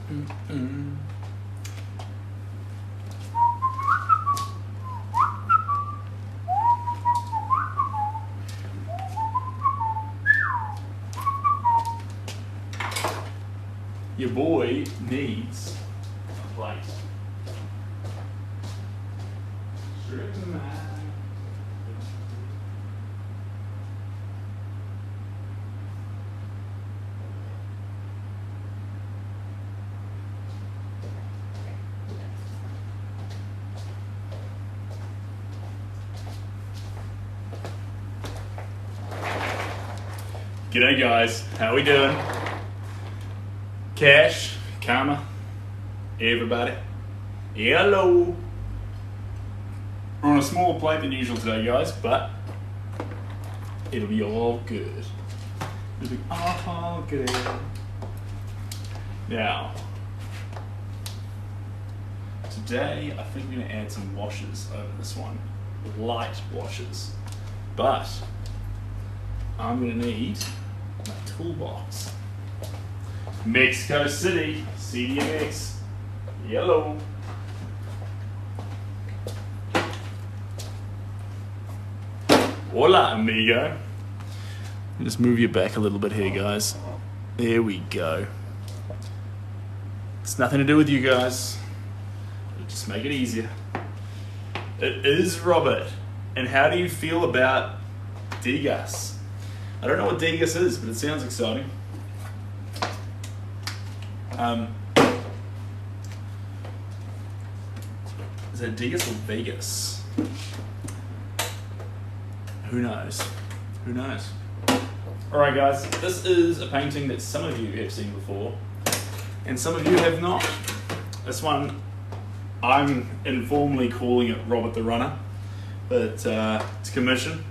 Your boy needs a plate. G'day guys, how we doing? Cash, Karma, everybody, hello. We're on a smaller plate than usual today guys, but it'll be all good. It'll be all good. Now, today I think we're going to add some washes over this one, light washes, but I'm going to need my toolbox. Mexico City, CDMX, yellow. Hola, amigo. Just move you back a little bit here, guys. There we go. It's nothing to do with you guys. Just make it easier. It is Robert. And how do you feel about degas? I don't know what degas is, but it sounds exciting. Is that Degas or Vegas? Who knows? Who knows? Alright guys, this is a painting that some of you have seen before, and some of you have not. This one, I'm informally calling it Robert the Runner, but it's commission,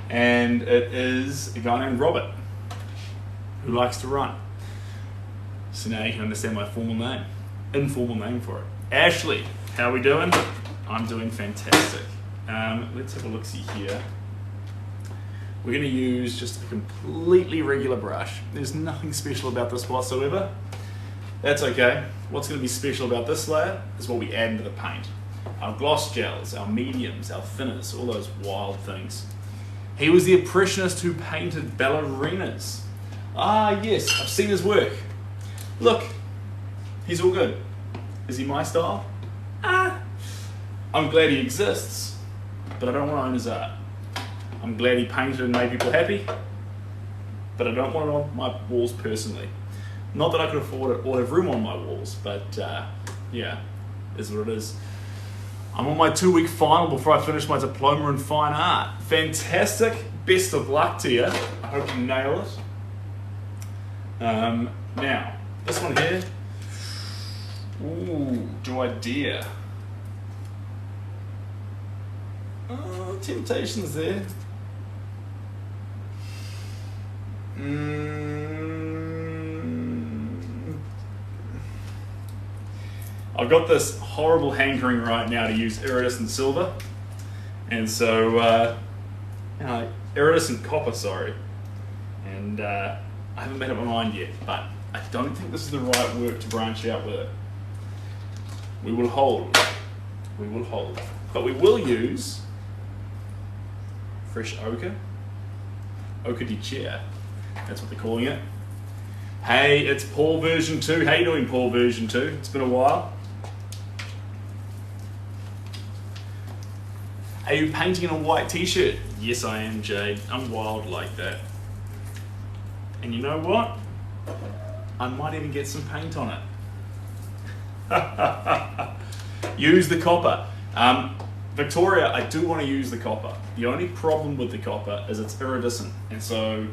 and it is a guy named Robert who likes to run. So now you can understand my formal name, informal name for it. Ashley, how are we doing? I'm doing fantastic. Let's have a look-see here. We're going to use just a completely regular brush. There's nothing special about this whatsoever. That's okay. What's going to be special about this layer is what we add into the paint. Our gloss gels, our mediums, our thinners, all those wild things. He was the impressionist who painted ballerinas. Ah, yes, I've seen his work. Look, he's all good. Is he my style? I'm glad he exists, but I don't want to own his art. I'm glad he painted and made people happy, but I don't want it on my walls personally. Not that I could afford it or have room on my walls, but yeah, is what it is. I'm on my 2-week final before I finish my diploma in fine art. Fantastic, best of luck to you. I hope you nail it. Now, this one here, ooh, do I dare? Temptations there. I've got this horrible hankering right now to use iridescent silver, and so iridescent copper, sorry, and I haven't made up my mind yet, but I don't think this is the right work to branch out with it. We will hold, but we will use fresh ochre di chair, that's what they're calling it. Hey, it's Paul version 2. How you doing, Paul version 2? It's been a while. Are you painting in a white t-shirt? Yes, I am, Jade. I'm wild like that. And you know what? I might even get some paint on it. Use the copper. Victoria, I do want to use the copper. The only problem with the copper is it's iridescent. And so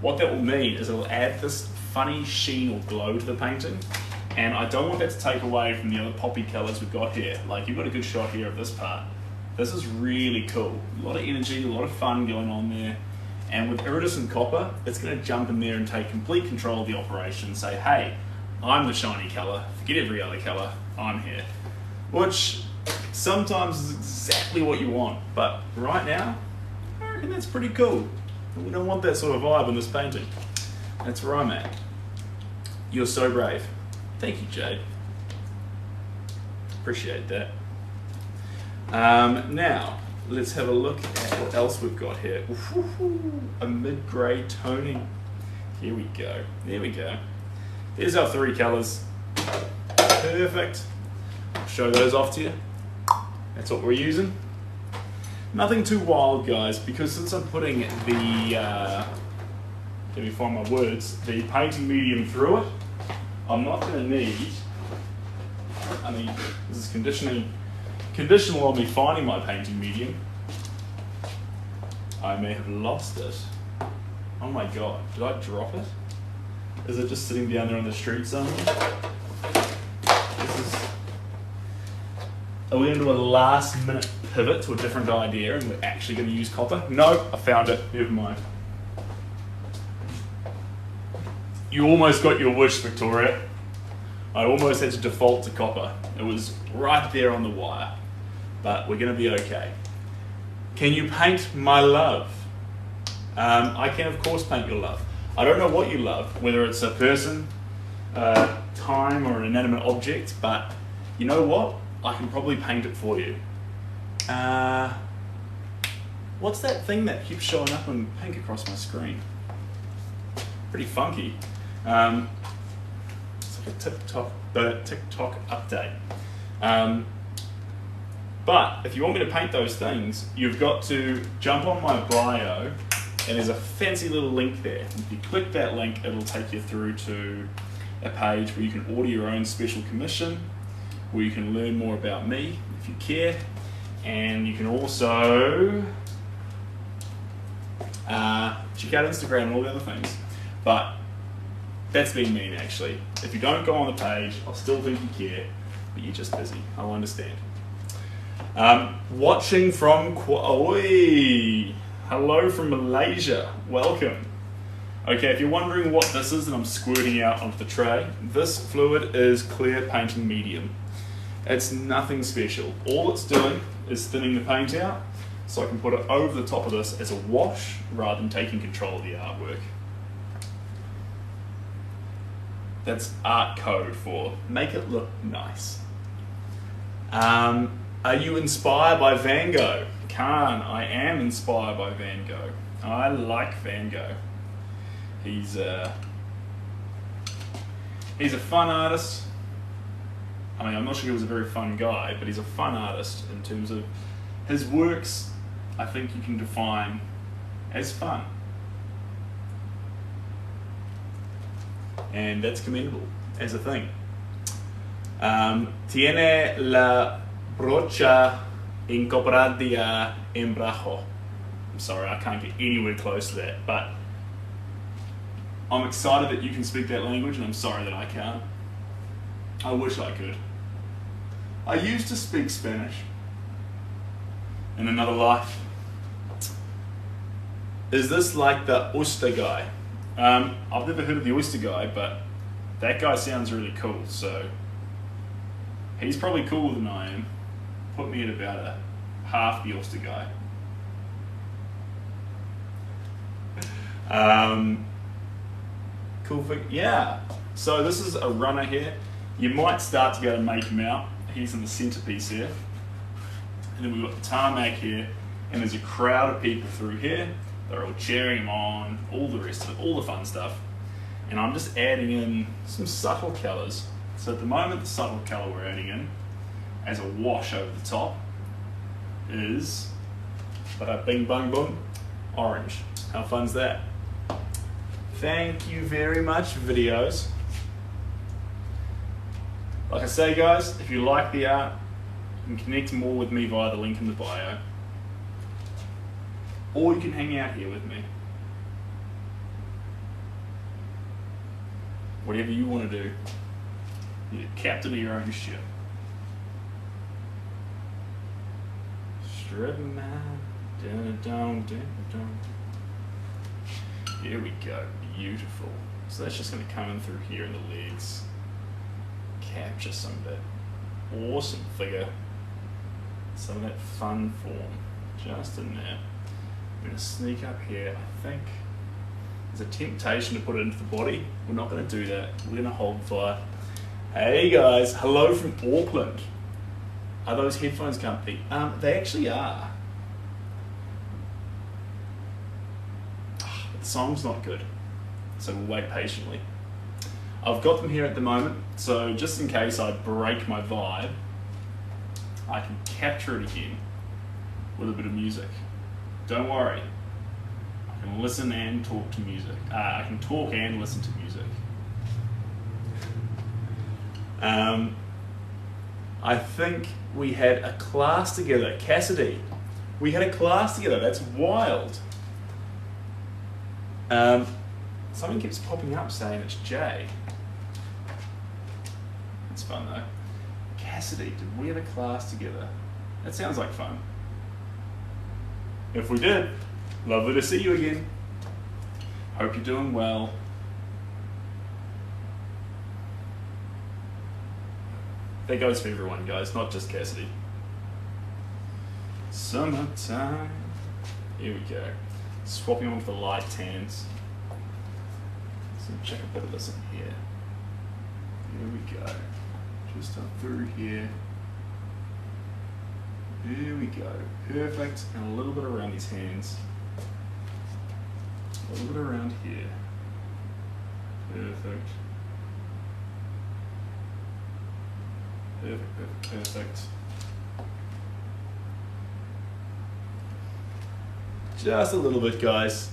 what that will mean is it'll add this funny sheen or glow to the painting. And I don't want that to take away from the other poppy colors we've got here. Like, you've got a good shot here of this part. This is really cool. A lot of energy, a lot of fun going on there. And with iridescent copper, it's going to jump in there and take complete control of the operation and say, hey, I'm the shiny color, forget every other color, I'm here. Which sometimes is exactly what you want, but right now, I reckon that's pretty cool. We don't want that sort of vibe in this painting. That's where I'm at. You're so brave. Thank you, Jade. Appreciate that. Now, let's have a look at what else we've got here. A mid-grey toning. Here we go. There we go. There's our 3 colours. Perfect. I'll show those off to you. That's what we're using. Nothing too wild, guys, because since I'm putting the, let me find my words, the painting medium through it, I'm not going to need, I mean, this is conditional on me finding my painting medium. I may have lost it. Oh my god, did I drop it? Is it just sitting down there on the street somewhere? Are we going to do a last minute pivot to a different idea and we're actually going to use copper? No, I found it. Never mind. You almost got your wish, Victoria. I almost had to default to copper. It was right there on the wire. But we're going to be okay. Can you paint my love? I can, of course, paint your love. I don't know what you love, whether it's a person, time, or an inanimate object, but you know what? I can probably paint it for you. What's that thing that keeps showing up in pink across my screen? Pretty funky. It's like a TikTok update. But if you want me to paint those things, you've got to jump on my bio, and there's a fancy little link there. If you click that link, it'll take you through to a page where you can order your own special commission, where you can learn more about me if you care, and you can also check out Instagram and all the other things. But that's being mean, actually. If you don't go on the page, I'll still think you care, but you're just busy. I'll understand. Watching from hello from Malaysia. Welcome. Okay, if you're wondering what this is that I'm squirting out onto the tray, this fluid is clear painting medium. It's nothing special. All it's doing is thinning the paint out so I can put it over the top of this as a wash rather than taking control of the artwork. That's art code for make it look nice. Are you inspired by Van Gogh? Khan, I am inspired by Van Gogh. I like Van Gogh. He's a fun artist. I mean, I'm not sure he was a very fun guy, but he's a fun artist in terms of his works. I think you can define as fun. And that's commendable as a thing. Tiene la brocha incorporada en brazo. I'm sorry, I can't get anywhere close to that, but I'm excited that you can speak that language, and I'm sorry that I can't. I wish I could. I used to speak Spanish in another life. Is this like the oyster guy? I've never heard of the oyster guy, but that guy sounds really cool, so he's probably cooler than I am. Put me at about a half the oyster guy. Cool thing, yeah. So this is a runner here. You might start to be able to make him out. He's in the centerpiece here. And then we've got the tarmac here, and there's a crowd of people through here. They're all cheering him on, all the rest of it, all the fun stuff. And I'm just adding in some subtle colours. So at the moment, the subtle colour we're adding in, as a wash over the top, is, bada bing bang boom, orange. How fun's that? Thank you very much, videos. Like I say, guys, if you like the art, you can connect more with me via the link in the bio. Or you can hang out here with me. Whatever you want to do. You're the captain of your own ship. Strip mine. Here we go. Beautiful. So that's just going to come in through here in the legs. Capture some of that awesome figure. Some of that fun form. Just in there. I'm going to sneak up here. I think there's a temptation to put it into the body. We're not going to do that. We're going to hold fire. Hey guys, hello from Auckland. Are those headphones comfy? They actually are. The song's not good, so we'll wait patiently. I've got them here at the moment, so just in case I break my vibe, I can capture it again with a bit of music. Don't worry, I can listen and talk to music. I can talk and listen to music. I think we had a class together. Cassidy, we had a class together. That's wild. Something keeps popping up saying it's Jay. It's fun though. Cassidy, did we have a class together? That sounds like fun. If we did, lovely to see you again. Hope you're doing well. That goes for everyone, guys, not just Cassidy. Summertime. Here we go. Swapping on with the light tans. So check a bit of this in here. Here we go. Just up through here. There we go. Perfect. And a little bit around these hands. A little bit around here. Perfect. Perfect. Just a little bit, guys.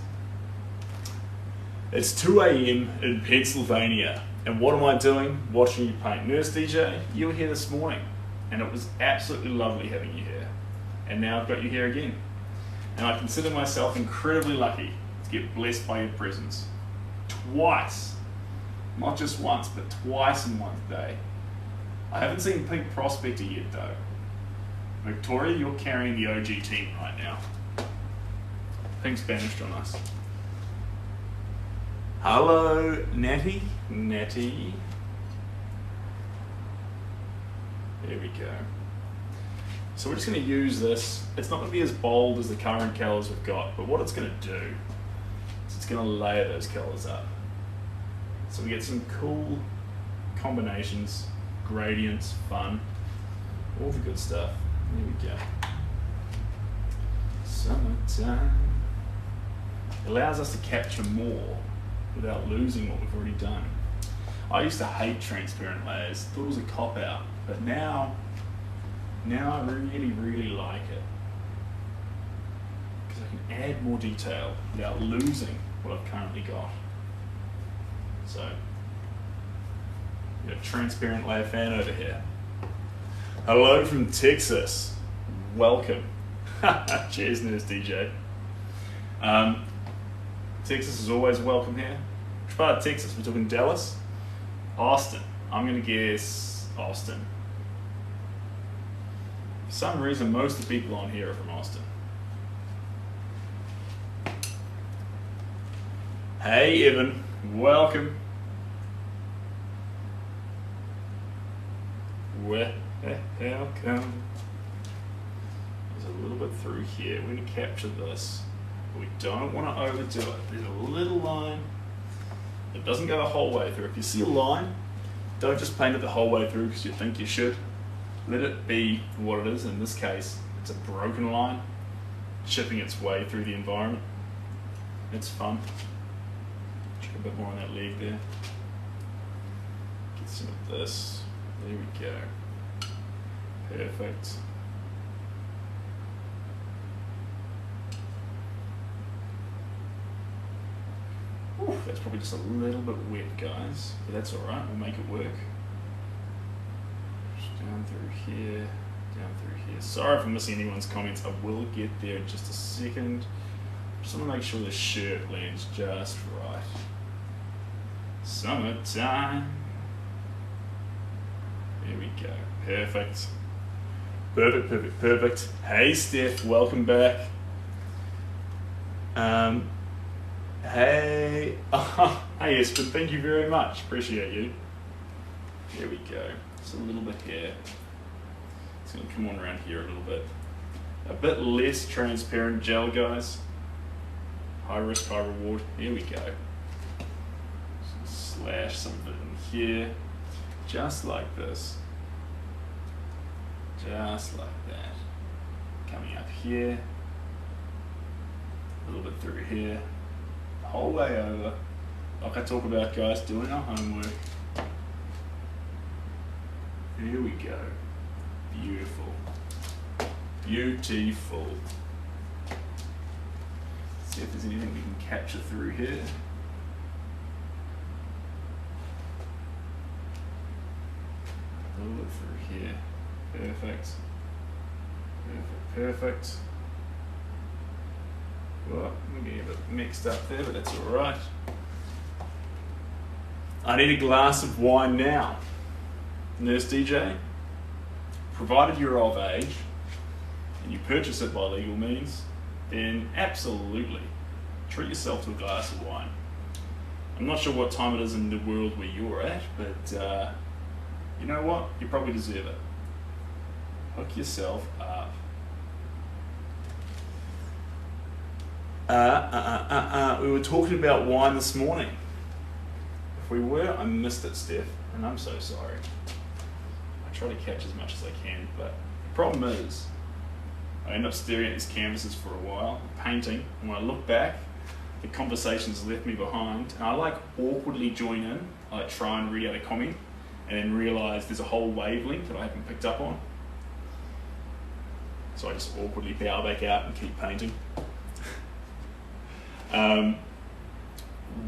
It's 2 a.m. in Pennsylvania. And what am I doing? Watching you paint. Nurse DJ, you were here this morning. And it was absolutely lovely having you here. And now I've got you here again. And I consider myself incredibly lucky to get blessed by your presence. Twice. Not just once, but twice in one day. I haven't seen Pink Prospector yet though. Victoria, you're carrying the OG team right now. Pink's banished on us. Hello, Natty. Natty. There we go. So we're just going to use this. It's not going to be as bold as the current colours we've got, but what it's going to do is it's going to layer those colours up. So we get some cool combinations, gradients, fun, all the good stuff. There we go. Summertime. It allows us to capture more without losing what we've already done. I used to hate transparent layers, thought it was a cop-out, but now I really, really like it. Because I can add more detail without losing what I've currently got. So, you're a transparent layer fan over here. Hello from Texas. Welcome. Cheers, Nurse DJ. Texas is always welcome here. Which part of Texas? We're talking Dallas? Austin. I'm going to guess Austin. For some reason, most of the people on here are from Austin. Hey, Evan. Welcome. Welcome. There's a little bit through here. We're going to capture this. But we don't want to overdo it. There's a little line. It doesn't go the whole way through. If you see a line, don't just paint it the whole way through because you think you should. Let it be what it is. In this case, it's a broken line, chipping its way through the environment. It's fun. Check a bit more on that leg there. Get some of this. There we go. Perfect. Ooh, that's probably just a little bit wet, guys. But that's alright, we'll make it work. Just down through here, down through here. Sorry if I'm missing anyone's comments, I will get there in just a second. Just want to make sure the shirt lands just right. Summertime. There we go. Perfect. Perfect, perfect, perfect. Hey Steph, welcome back. Hey, hey Espen, thank you very much. Appreciate you. There we go. Just a little bit here. It's going to come on around here a little bit. A bit less transparent gel, guys. High risk, high reward. Here we go. Slash some of it in here. just like this. Just like that. Coming up here, a little bit through here, the whole way over. Like I talk about, guys, doing our homework. There we go. Beautiful. Beautiful. Let's see if there's anything we can capture through here. A little bit through here. Perfect. Perfect, perfect. Well, I'm getting a bit mixed up there, but that's alright. I need a glass of wine now. Nurse DJ, provided you're of age and you purchase it by legal means, then absolutely treat yourself to a glass of wine. I'm not sure what time it is in the world where you're at, but you know what? You probably deserve it. Hook yourself up. We were talking about wine this morning. If we were, I missed it, Steph, and I'm so sorry. I try to catch as much as I can, but the problem is, I end up staring at these canvases for a while, painting, and when I look back, the conversation's left me behind, and I like awkwardly join in. I like try and read out a comment, and then realise there's a whole wavelength that I haven't picked up on. So I just awkwardly bow back out and keep painting.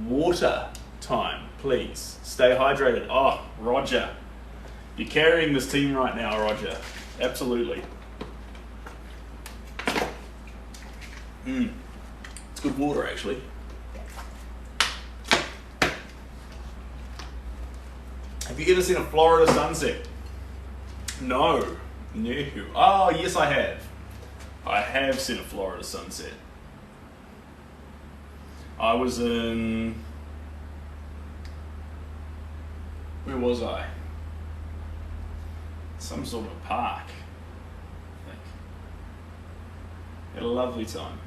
Water time, please. Stay hydrated. Oh, Roger. You're carrying this team right now, Roger. Absolutely. It's good water, actually. Have you ever seen a Florida sunset? No. No. Oh, yes, I have. I have seen a Florida sunset. I was in... Where was I? Some sort of a park, I think. Had a lovely time.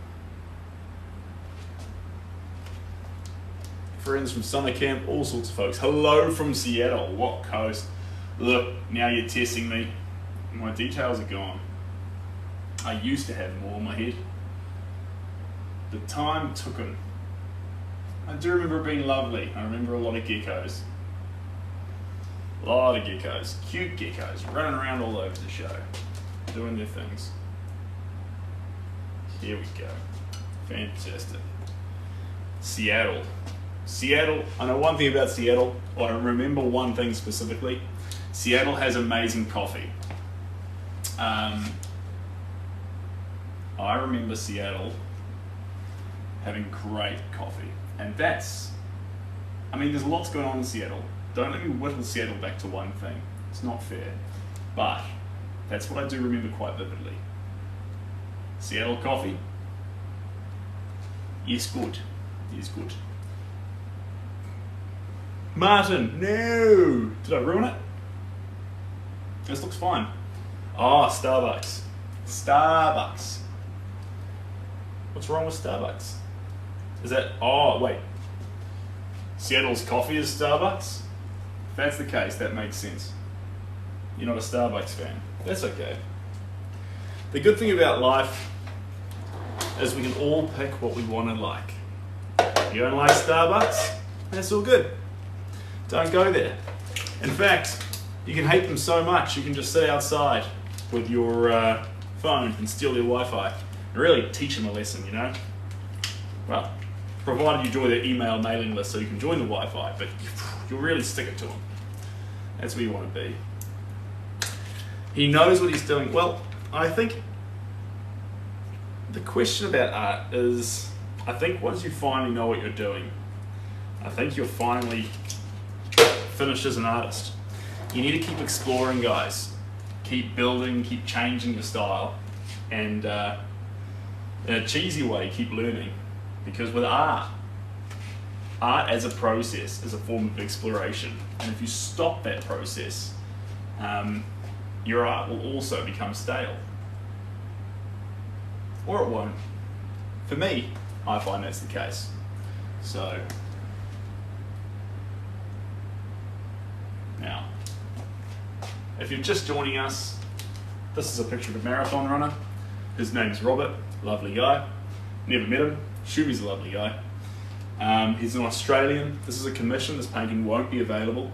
Friends from summer camp, all sorts of folks. Hello from Seattle. What coast? Look, now you're testing me. My details are gone. I used to have more in my head. The time took them. I do remember it being lovely. I remember a lot of geckos. A lot of geckos. Cute geckos running around all over the show, doing their things. Here we go. Fantastic. Seattle. Seattle, I know one thing about Seattle, or I remember one thing specifically. Seattle has amazing coffee. I remember Seattle having great coffee. And that's, I mean, there's lots going on in Seattle. Don't let me whittle Seattle back to one thing. It's not fair. But that's what I do remember quite vividly. Seattle coffee. Yes, good. Yes, good. Martin, no! Did I ruin it? This looks fine. Oh, Starbucks. Starbucks. What's wrong with Starbucks? Is that, oh, wait. Seattle's coffee is Starbucks? If that's the case, that makes sense. You're not a Starbucks fan. That's okay. The good thing about life is we can all pick what we want to like. If you don't like Starbucks, that's all good. Don't go there. In fact, you can hate them so much, you can just sit outside with your phone and steal their Wi-Fi and really teach them a lesson, you know? Well, provided you join their email mailing list so you can join the Wi-Fi, but you'll really stick it to them. That's where you want to be. He knows what he's doing. Well, I think the question about art is, I think once you finally know what you're doing, I think you're finally finished as an artist. You need to keep exploring, guys. Keep building, keep changing your style, and in a cheesy way, keep learning. Because with art as a process is a form of exploration. And if you stop that process, your art will also become stale. Or it won't. For me, I find that's the case. So, now, if you're just joining us, this is a picture of a marathon runner. His name's Robert, lovely guy. Never met him. Shubi's a lovely guy. He's an Australian. This is a commission. This painting won't be available.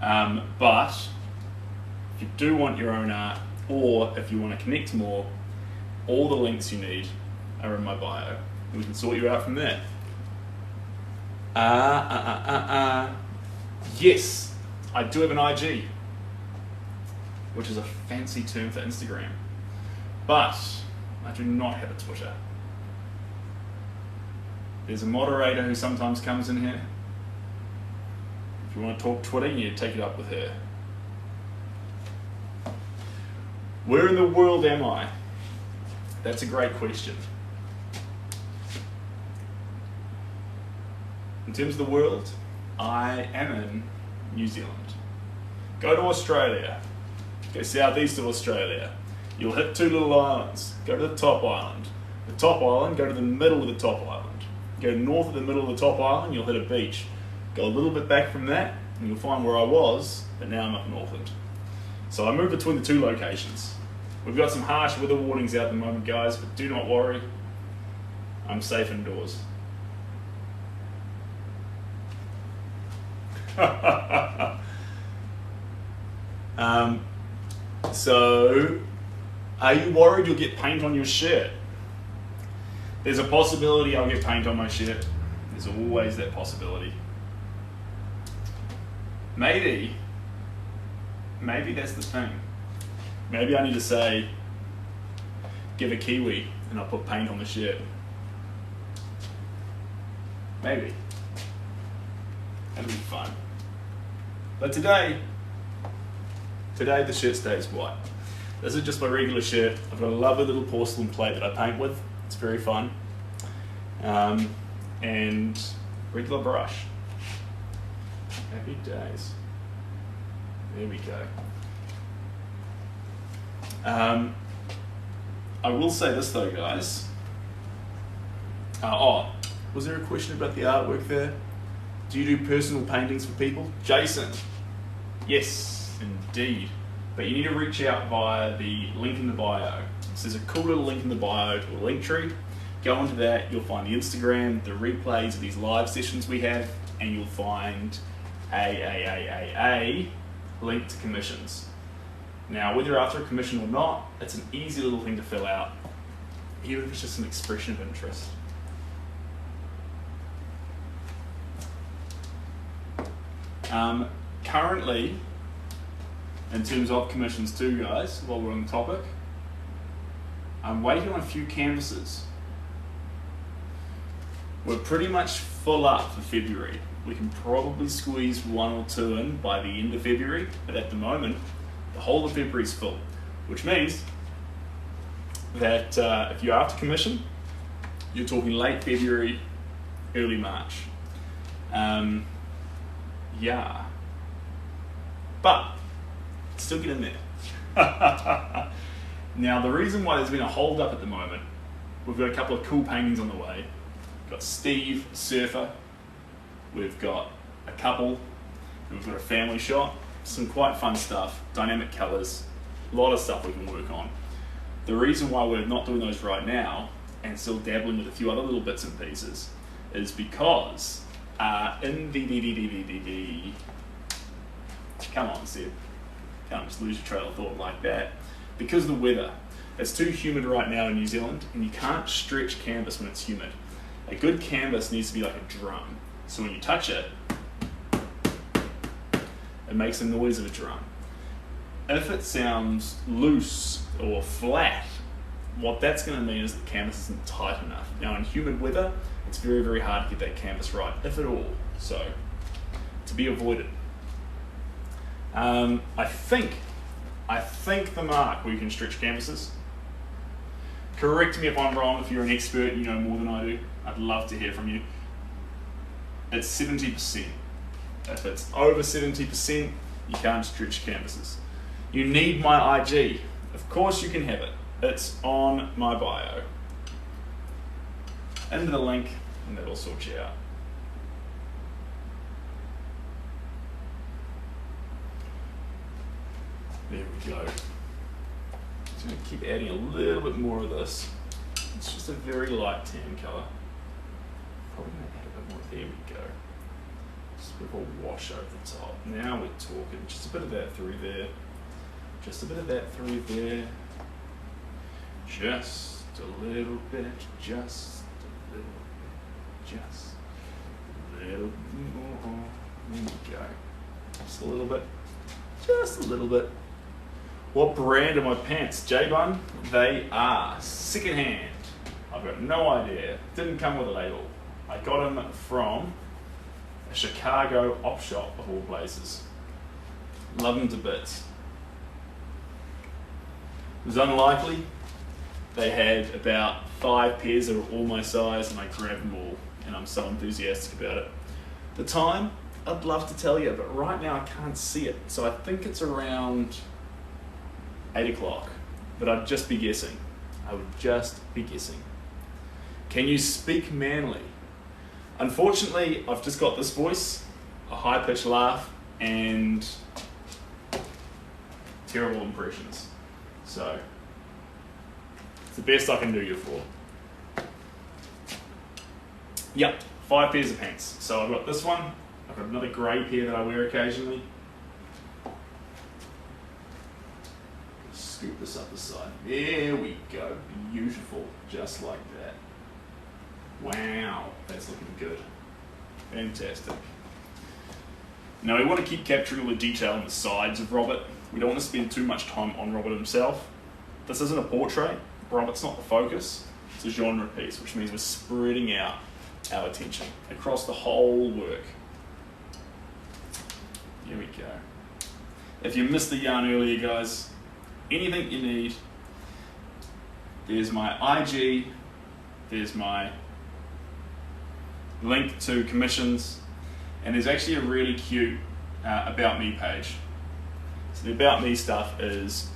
But if you do want your own art, or if you want to connect more, all the links you need are in my bio. We can sort you out from there. Yes, I do have an IG, which is a fancy term for Instagram. But I do not have a Twitter. There's a moderator who sometimes comes in here. If you want to talk Twitter, you need to take it up with her. Where in the world am I? That's a great question. In terms of the world, I am in New Zealand. Go to Australia. Go southeast of Australia. You'll hit two little islands. Go to the top island. The top island, go to the middle of the top island. Go north of the middle of the top island, you'll hit a beach. Go a little bit back from that, and you'll find where I was, but now I'm up in Auckland. So I move between the two locations. We've got some harsh weather warnings out at the moment, guys, but do not worry. I'm safe indoors. So, are you worried you'll get paint on your shirt? There's a possibility I'll get paint on my shirt. There's always that possibility. Maybe that's the thing. Maybe I need to say, give a Kiwi and I'll put paint on the shirt. Maybe. That'll be fun. But today the shirt stays white. This is just my regular shirt. I've got a lovely little porcelain plate that I paint with. It's very fun. And regular brush. Happy days. There we go. I will say this though, guys. Was there a question about the artwork there? Do you do personal paintings for people? Jason. Yes, indeed. But you need to reach out via the link in the bio. So there's a cool little link in the bio to a link tree. Go into that, you'll find the Instagram, the replays of these live sessions we have, and you'll find a link to commissions. Now, whether you're after a commission or not, it's an easy little thing to fill out, even if it's just an expression of interest. Currently, in terms of commissions too, guys, while we're on the topic, I'm waiting on a few canvases. We're pretty much full up for February. We can probably squeeze one or two in by the end of February, but at the moment, the whole of February is full, which means that if you're after commission, you're talking late February, early March. Yeah. But, still get in there. Now, the reason why there's been a hold up at the moment, we've got a couple of cool paintings on the way. We've got Steve, surfer. We've got a couple. We've got a family shot. Some quite fun stuff, dynamic colours, a lot of stuff we can work on. The reason why we're not doing those right now, and still dabbling with a few other little bits and pieces, is because in the come on, Seb. Can't just lose your trail of thought like that. Because of the weather, it's too humid right now in New Zealand, and you can't stretch canvas when it's humid. A good canvas needs to be like a drum. So when you touch it, it makes the noise of a drum. If it sounds loose or flat, what that's going to mean is the canvas isn't tight enough. Now in humid weather, it's very, very hard to get that canvas right, if at all. So, to be avoided. I think the mark where you can stretch canvases. Correct me if I'm wrong, if you're an expert and you know more than I do. I'd love to hear from you. It's 70%. If it's over 70%, you can't stretch canvases. You need my IG. Of course you can have it. It's on my bio. Into the link, and that'll sort you out. There we go. Just going to keep adding a little bit more of this. It's just a very light tan colour. Probably going to add a bit more. There we go. Just a bit of a wash over the top. Now we're talking. Just a bit of that through there. Just a bit of that through there. Just a little bit. Just a little bit. Just a little more. There we go. Just a little bit. Just a little bit. What brand are my pants? J-Bun? They are secondhand. I've got no idea. Didn't come with a label. I got them from a Chicago op shop of all places. Love them to bits. It was unlikely. They had about 5 pairs that were all my size and I grabbed them all and I'm so enthusiastic about it. The time, I'd love to tell you, but right now I can't see it. So I think it's around 8 o'clock, but I'd just be guessing. I would just be guessing. Can you speak manly? Unfortunately, I've just got this voice, a high-pitched laugh, and terrible impressions. So, it's the best I can do you for. Yep, 5 pairs of pants. So I've got this one, I've got another grey pair that I wear occasionally. Scoop this up the side. There we go. Beautiful. Just like that. Wow. That's looking good. Fantastic. Now we want to keep capturing all the detail on the sides of Robert. We don't want to spend too much time on Robert himself. This isn't a portrait. Robert's not the focus. It's a genre piece, which means we're spreading out our attention across the whole work. Here we go. If you missed the yarn earlier, guys, anything you need, there's my IG, there's my link to commissions, and there's actually a really cute About Me page. So the About Me stuff is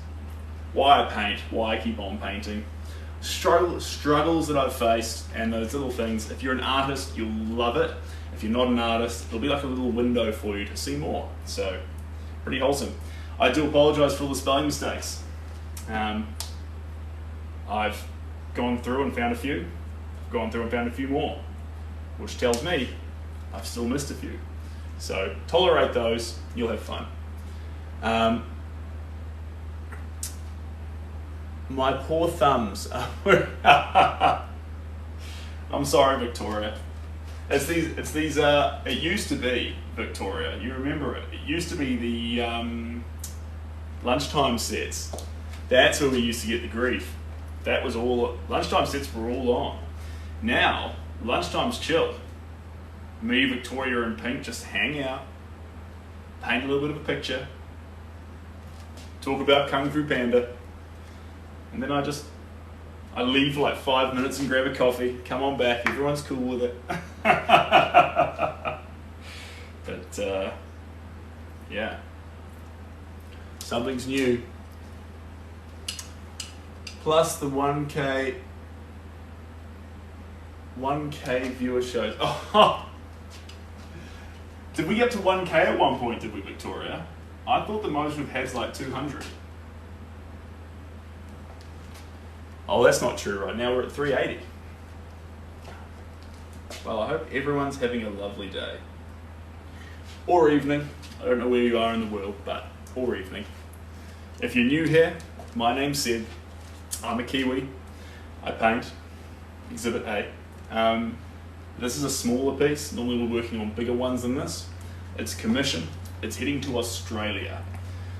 why I paint, why I keep on painting, struggles that I've faced, and those little things. If you're an artist, you'll love it. If you're not an artist, it'll be like a little window for you to see more. So, pretty wholesome. I do apologise for all the spelling mistakes. I've gone through and found a few. I've gone through and found a few more, which tells me I've still missed a few. So tolerate those, you'll have fun. My poor thumbs. I'm sorry, Victoria. It used to be, Victoria, you remember it. It used to be the lunchtime sets. That's where we used to get the grief. That was all, lunchtime sets were all on. Now, lunchtime's chill. Me, Victoria, and Pink just hang out, paint a little bit of a picture, talk about Kung Fu Panda, and then I leave for like 5 minutes and grab a coffee, come on back, everyone's cool with it. But, yeah. Something's new. Plus the 1K viewer shows. Oh, did we get to 1K at one point, did we, Victoria? I thought the most we've had is like 200. Oh, that's not true right now. We're at 380. Well, I hope everyone's having a lovely day. Or evening. I don't know where you are in the world, but or evening. If you're new here, my name's Sid. I'm a Kiwi. I paint. Exhibit A. This is a smaller piece. Normally we're working on bigger ones than this. It's commission. It's heading to Australia.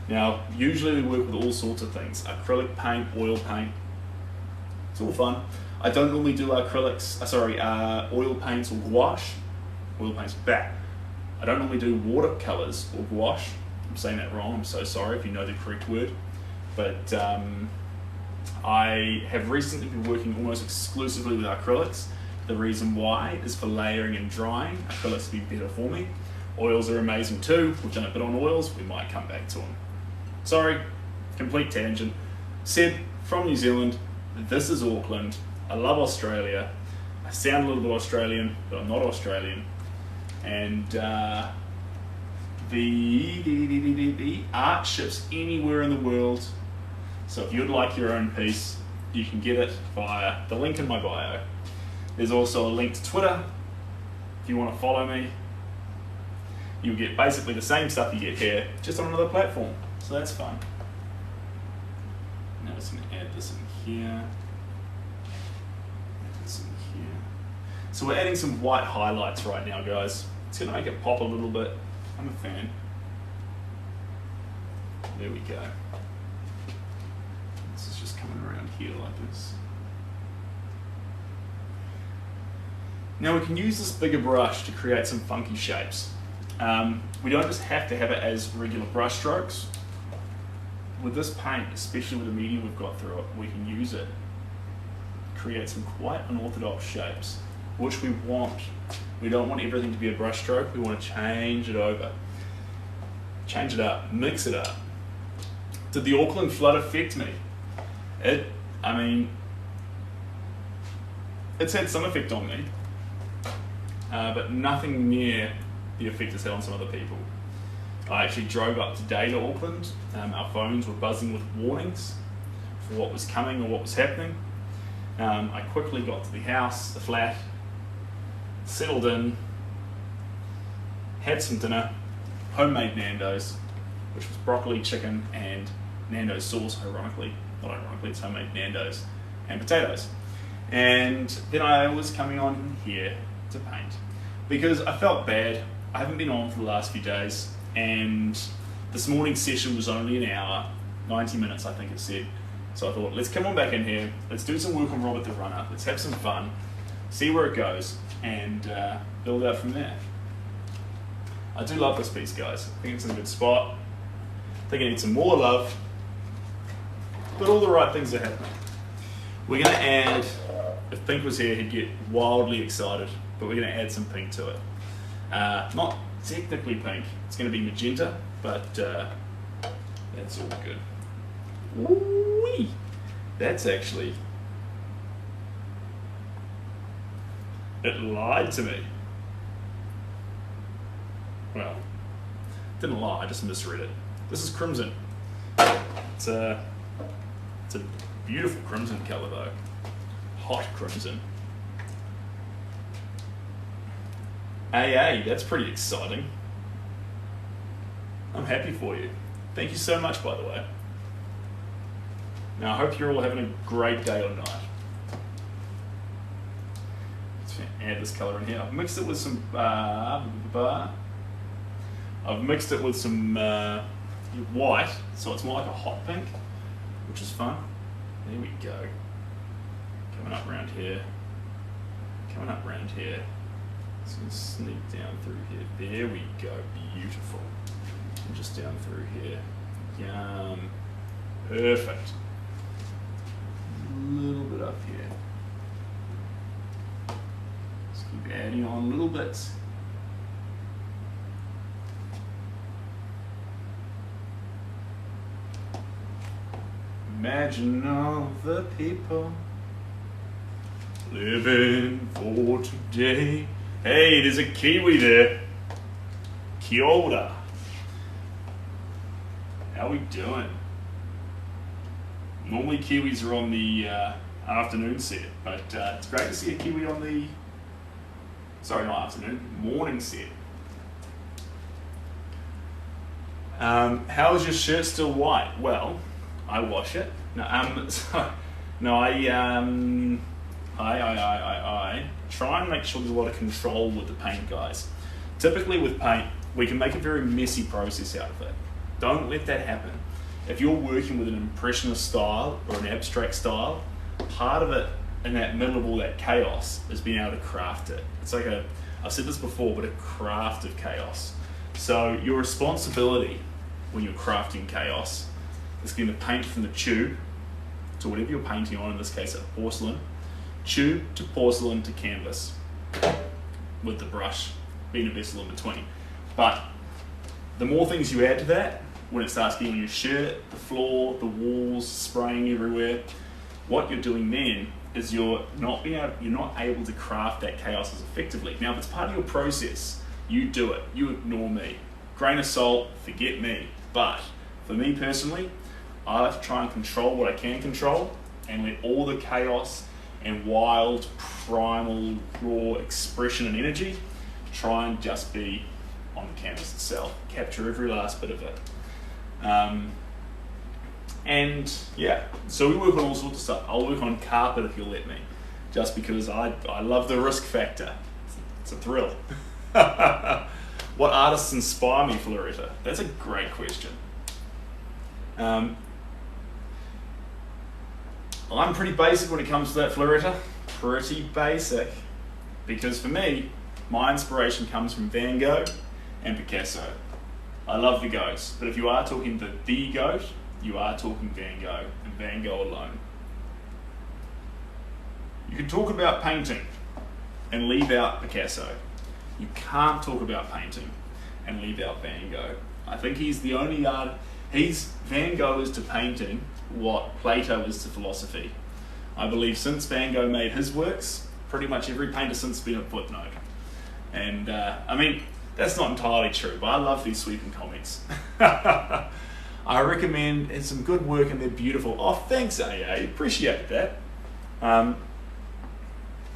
Now, usually we work with all sorts of things. Acrylic paint, oil paint. It's all fun. I don't normally do acrylics, oil paints or gouache. Oil paints, bah. I don't normally do watercolors or gouache. I'm saying that wrong, I'm so sorry if you know the correct word. But I have recently been working almost exclusively with acrylics. The reason why is for layering and drying. Acrylics would be better for me. Oils are amazing too. We've done a bit on oils, we might come back to them. Sorry, complete tangent. Sid, from New Zealand, this is Auckland. I love Australia. I sound a little bit Australian, but I'm not Australian. And the art ships anywhere in the world. So if you'd like your own piece, you can get it via the link in my bio. There's also a link to Twitter if you want to follow me. You'll get basically the same stuff you get here, just on another platform. So that's fun. Now I'm just going to add this in here. Add this in here. So we're adding some white highlights right now, guys. It's going to make it pop a little bit. I'm a fan. There we go. This is just coming around here like this. Now we can use this bigger brush to create some funky shapes. We don't just have to have it as regular brush strokes. With this paint, especially with the medium we've got through it, we can use it to create some quite unorthodox shapes, which we want. We don't want everything to be a brush stroke, we want to change it over. Change it up, mix it up. Did the Auckland flood affect me? It's had some effect on me, but nothing near the effect it's had on some other people. I actually drove up today to Auckland. Our phones were buzzing with warnings for what was coming or what was happening. I quickly got to the house, the flat, settled in, had some dinner, homemade Nando's, which was broccoli, chicken, and Nando's sauce, ironically. Not ironically, it's homemade Nando's, and potatoes. And then I was coming on here to paint because I felt bad. I haven't been on for the last few days, and this morning's session was only an hour, 90 minutes I think it said. So I thought, let's come on back in here, let's do some work on Robert the Runner, let's have some fun, see where it goes, and build out from there. I do love this piece, guys. I think it's in a good spot. I think it needs some more love, but all the right things are happening. We're going to add, if Pink was here, he'd get wildly excited, but we're going to add some pink to it. Not technically pink, it's going to be magenta, but that's all good. Woo-wee! That's actually, it lied to me. Well, didn't lie, I just misread it. This is crimson. It's a beautiful crimson colour though. Hot crimson. AA, that's pretty exciting. I'm happy for you. Thank you so much, by the way. Now, I hope you're all having a great day or night. Let's add this colour in here. I've mixed it with some white, so it's more like a hot pink, which is fun. There we go. Coming up around here. Coming up around here. It's going to sneak down through here. There we go. Beautiful. And just down through here. Yum. Perfect. A little bit up here. Just keep adding on little bits. Imagine all the people living for today. Hey, there's a Kiwi there. Kia ora. How we doing? Normally Kiwis are on the afternoon set, but it's great to see a Kiwi on the, sorry, not afternoon, morning set. How is your shirt still white? Well, I wash it. No, I try and make sure there's a lot of control with the paint, guys. Typically with paint, we can make a very messy process out of it. Don't let that happen. If you're working with an impressionist style or an abstract style, part of it in that middle of all that chaos is being able to craft it. It's like I've said this before, but a craft of chaos. So your responsibility when you're crafting chaos is going to paint from the tube to whatever you're painting on, in this case a porcelain, tube to porcelain to canvas, with the brush being a vessel in between. But the more things you add to that, when it starts getting on your shirt, the floor, the walls, spraying everywhere, what you're doing then is you're not able to craft that chaos as effectively. Now, if it's part of your process, you do it. You ignore me. grain of salt, forget me. But for me personally, I like to try and control what I can control and let all the chaos and wild, primal, raw expression and energy try and just be on the canvas itself, capture every last bit of it. And yeah, so we work on all sorts of stuff. I'll work on carpet if you'll let me, just because I love the risk factor. It's a thrill. What artists inspire me, Floretta? That's a great question. I'm pretty basic when it comes to that, Floretta. Pretty basic. Because for me, my inspiration comes from Van Gogh and Picasso. I love the goats, but if you are talking the goat, you are talking Van Gogh, and Van Gogh alone. You can talk about painting and leave out Picasso. You can't talk about painting and leave out Van Gogh. I think he's the only Van Gogh is to painting what Plato is to philosophy. I believe since Van Gogh made his works, pretty much every painter since has been a footnote. And I mean, that's not entirely true, but I love these sweeping comments. I recommend, it's some good work and they're beautiful. Oh, thanks AA, appreciate that.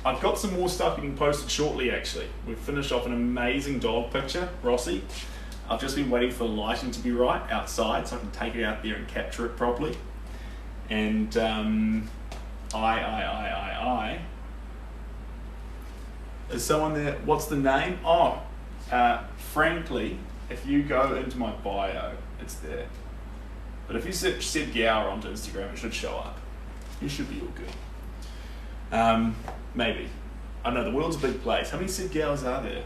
I've got some more stuff getting posted shortly actually. We've finished off an amazing dog picture, Rossi. I've just been waiting for the lighting to be right outside so I can take it out there and capture it properly. And is someone there? What's the name? Oh, frankly, if you go into my bio, it's there. But if you search Seb Gower onto Instagram, it should show up. You should be all good. Maybe. I know, the world's a big place. How many Seb Gowers are there?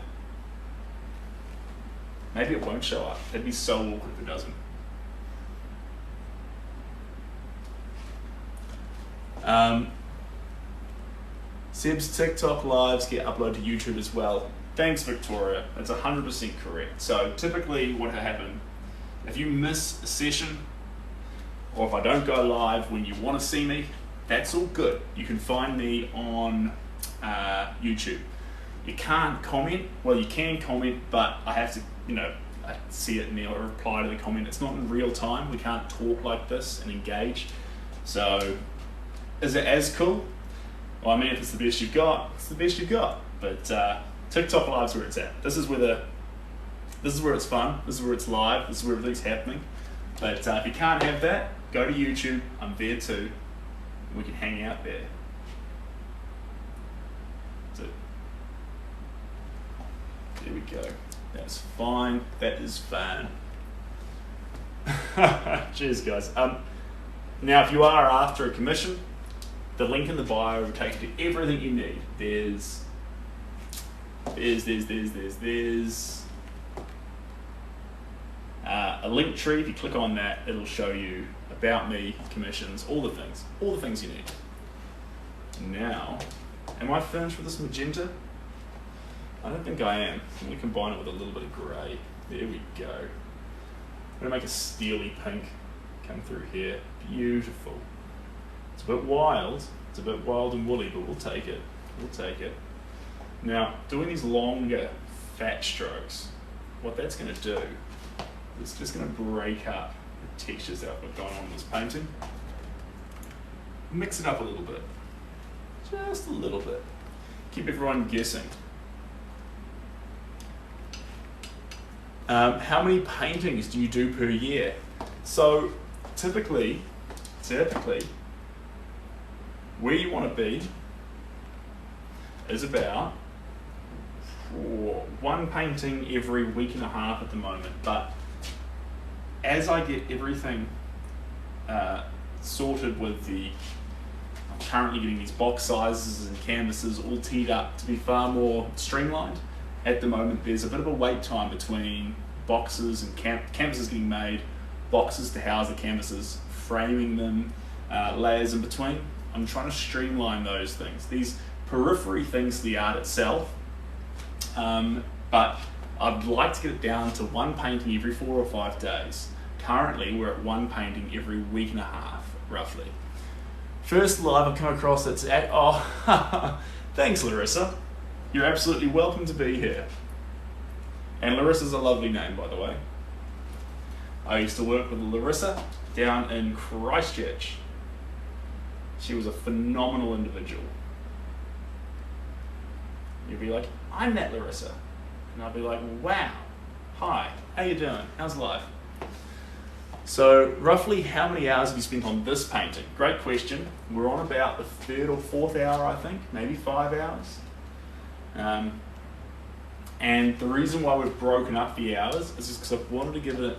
Maybe it won't show up. That'd be so awkward if it doesn't. Seb's TikTok lives get uploaded to YouTube as well. Thanks, Victoria. That's 100% correct. So typically what happens, if you miss a session, or if I don't go live when you want to see me, that's all good. You can find me on YouTube. You can't comment. Well, you can comment, but I have to, I see it and I reply to the comment. It's not in real time. We can't talk like this and engage. So, is it as cool? Well, I mean, if it's the best you've got, it's the best you've got. But TikTok Live's where it's at. This is where it's fun. This is where it's live. This is where everything's happening. But if you can't have that, go to YouTube. I'm there too. We can hang out there. So, there we go. That's fine. That is fine. Cheers, guys. Now, if you are after a commission, the link in the bio will take you to everything you need. There's a link tree. If you click on that, it'll show you about me, commissions, all the things you need. Now, am I finished with this magenta? I don't think I am. I'm going to combine it with a little bit of grey. There we go. I'm going to make a steely pink come through here. Beautiful. It's a bit wild. It's a bit wild and woolly, but we'll take it. We'll take it. Now, doing these longer, fat strokes, what that's going to do, it's just going to break up the textures that we've got on this painting. Mix it up a little bit. Just a little bit. Keep everyone guessing. How many paintings do you do per year? So typically, where you want to be is about one painting every week and a half at the moment. But as I get everything sorted with I'm currently getting these box sizes and canvases all teed up to be far more streamlined. At the moment, there's a bit of a wait time between boxes and canvases getting made, boxes to house the canvases, framing them, layers in between. I'm trying to streamline those things. These periphery things to the art itself, but I'd like to get it down to one painting every 4 or 5 days. Currently, we're at one painting every week and a half, roughly. First live I've come across that's at, thanks Larissa. You're absolutely welcome to be here. And Larissa's a lovely name, by the way. I used to work with Larissa down in Christchurch. She was a phenomenal individual. You'd be like, I'm that Larissa. And I'd be like, wow, hi, how you doing? How's life? So roughly how many hours have you spent on this painting? Great question. We're on about the 3rd or 4th hour, I think, maybe 5 hours. And the reason why we've broken up the hours is just because I've wanted to give it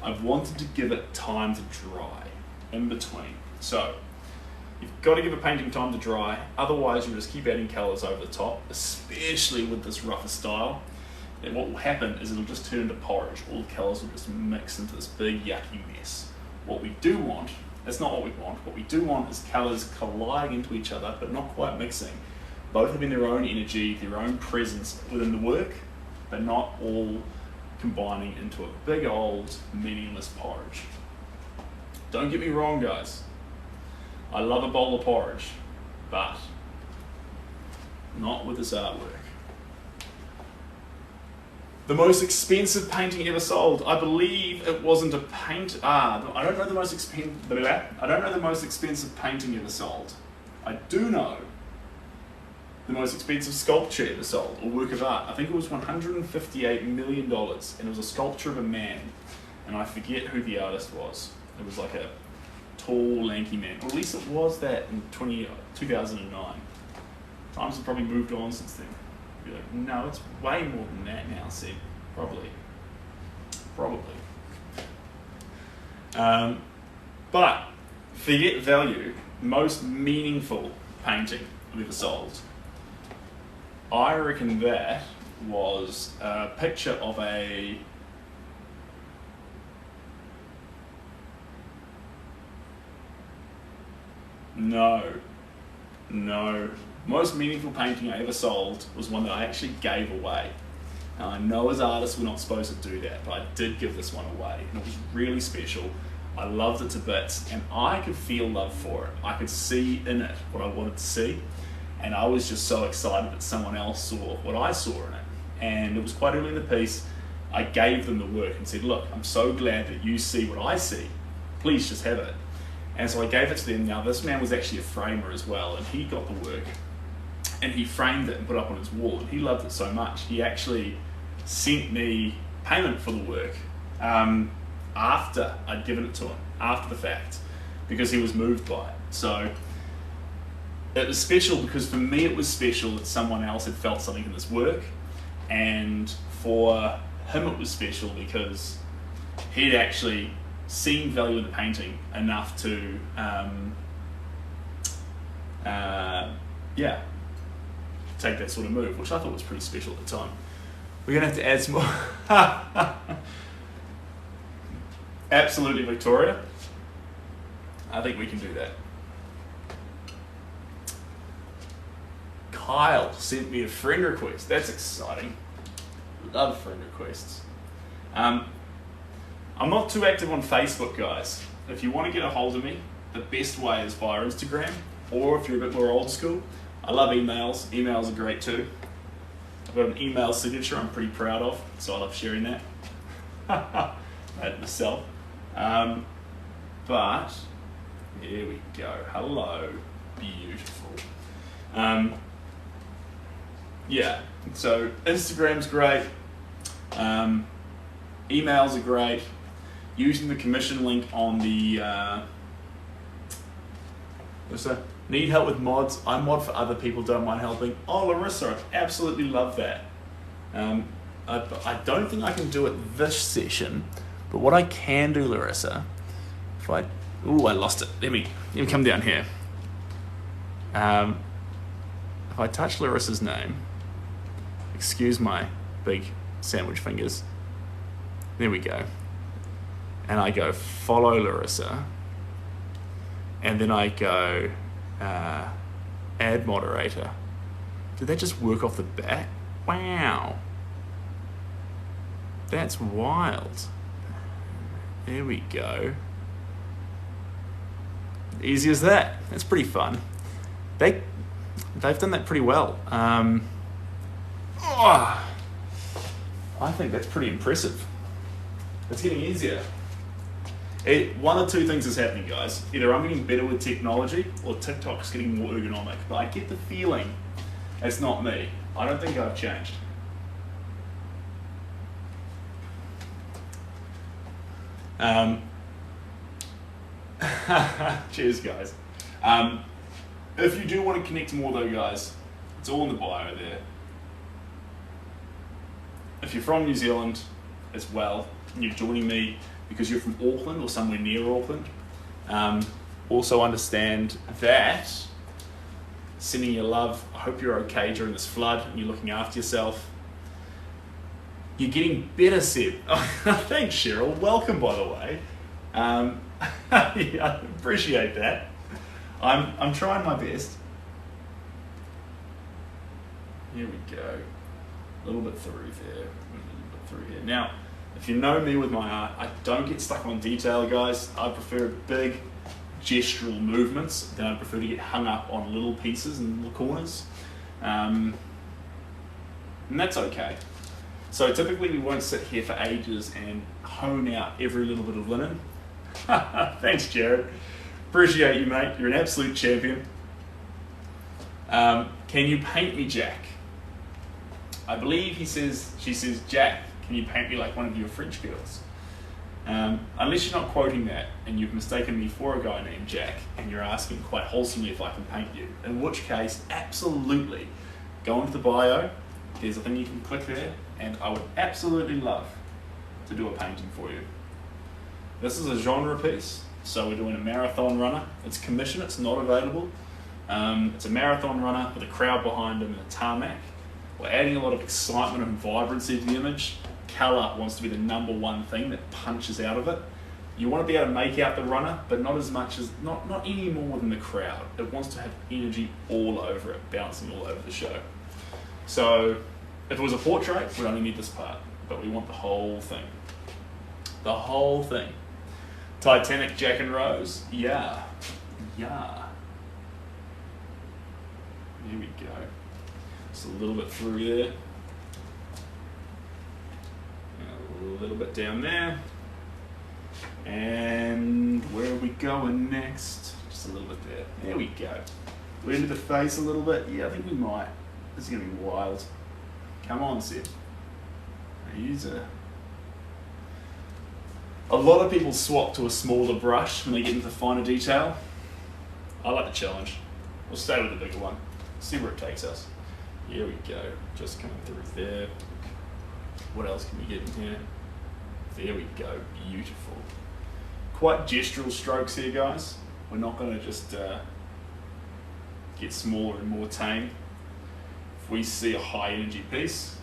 I've wanted to give it time to dry in between. So you've got to give a painting time to dry, otherwise you'll just keep adding colours over the top, especially with this rougher style. And what will happen is it'll just turn into porridge. All the colours will just mix into this big yucky mess. What we do want, that's not what we want, what we do want is colours colliding into each other but not quite mixing. Both having their own energy, their own presence within the work, but not all combining into a big old meaningless porridge. Don't get me wrong, guys. I love a bowl of porridge, but not with this artwork. The most expensive painting ever sold. I believe it wasn't a paint. I don't know the most expensive painting ever sold. I do know the most expensive sculpture ever sold, or work of art. I think it was $158 million, and it was a sculpture of a man, and I forget who the artist was. It was like a tall, lanky man, or at least it was that in 2009. Times have probably moved on since then. You'd be like, no, it's way more than that now, Seb. Probably. But, forget value, most meaningful painting I've ever sold. I reckon that was a picture of a No. Most meaningful painting I ever sold was one that I actually gave away. Now I know as artists we're not supposed to do that, but I did give this one away, and it was really special. I loved it to bits, and I could feel love for it. I could see in it what I wanted to see. And I was just so excited that someone else saw what I saw in it. And it was quite early in the piece, I gave them the work and said, look, I'm so glad that you see what I see. Please just have it. And so I gave it to them. Now this man was actually a framer as well, and he got the work and he framed it and put it up on his wall, and he loved it so much. He actually sent me payment for the work after I'd given it to him, after the fact, because he was moved by it. So it was special because for me it was special that someone else had felt something in this work, and for him it was special because he'd actually seen value in the painting enough to take that sort of move, which I thought was pretty special at the time. We're gonna have to add some more. Absolutely, Victoria. I think we can do that. Kyle sent me a friend request. That's exciting. Love friend requests. I'm not too active on Facebook, guys. If you want to get a hold of me, the best way is via Instagram, or if you're a bit more old school, I love emails. Emails are great too. I've got an email signature I'm pretty proud of, so I love sharing that. Made it myself. But here we go. Hello, beautiful. Yeah, so Instagram's great. Emails are great. Using the commission link on the need help with mods. I mod for other people, don't mind helping. Oh, Larissa, I absolutely love that. I don't think I can do it this session, but what I can do, Larissa, if I lost it. Let me come down here. If I touch Larissa's name, excuse my big sandwich fingers. There we go. And I go follow Larissa. And then I go add moderator. Did that just work off the bat? Wow. That's wild. There we go. Easy as that. That's pretty fun. They've done that pretty well. I think that's pretty impressive. It's getting easier. One of two things is happening, guys. Either I'm getting better with technology or TikTok's getting more ergonomic. But I get the feeling it's not me. I don't think I've changed. Cheers, guys. If you do want to connect more though, guys, it's all in the bio there. If you're from New Zealand as well, and you're joining me because you're from Auckland or somewhere near Auckland, also understand that sending your love. I hope you're okay during this flood and you're looking after yourself. You're getting better, Seb. Thanks, Cheryl. Welcome, by the way. Yeah, I appreciate that. I'm trying my best. Here we go. A little bit through there. A little bit through here. Now, if you know me with my art, I don't get stuck on detail, guys. I prefer big gestural movements. Then I prefer to get hung up on little pieces and little corners. And that's okay. So typically we won't sit here for ages and hone out every little bit of linen. Thanks, Jared. Appreciate you, mate. You're an absolute champion. Can you paint me, Jack? I believe she says, Jack, can you paint me like one of your French girls? Unless you're not quoting that and you've mistaken me for a guy named Jack and you're asking quite wholesomely if I can paint you, in which case, absolutely. Go into the bio, there's a thing you can click there, and I would absolutely love to do a painting for you. This is a genre piece, so we're doing a marathon runner. It's commission, it's not available. It's a marathon runner with a crowd behind him and a tarmac. We're adding a lot of excitement and vibrancy to the image. Colour wants to be the number one thing that punches out of it. You want to be able to make out the runner, but not as much as, not any more than the crowd. It wants to have energy all over it, bouncing all over the show. So if it was a portrait, we'd only need this part, but we want the whole thing. The whole thing. Titanic, Jack and Rose, yeah. Here we go. Just a little bit through there. A little bit down there. And where are we going next? Just a little bit there. There we go. We're into the face a little bit. Yeah, I think we might. This is going to be wild. Come on, Sid. Use a lot of people swap to a smaller brush when they get into finer detail. I like the challenge. We'll stay with the bigger one. See where it takes us. Here we go. Just coming through there. What else can we get in here? There we go. Beautiful. Quite gestural strokes here, guys. We're not going to just get smaller and more tame. If we see a high energy piece,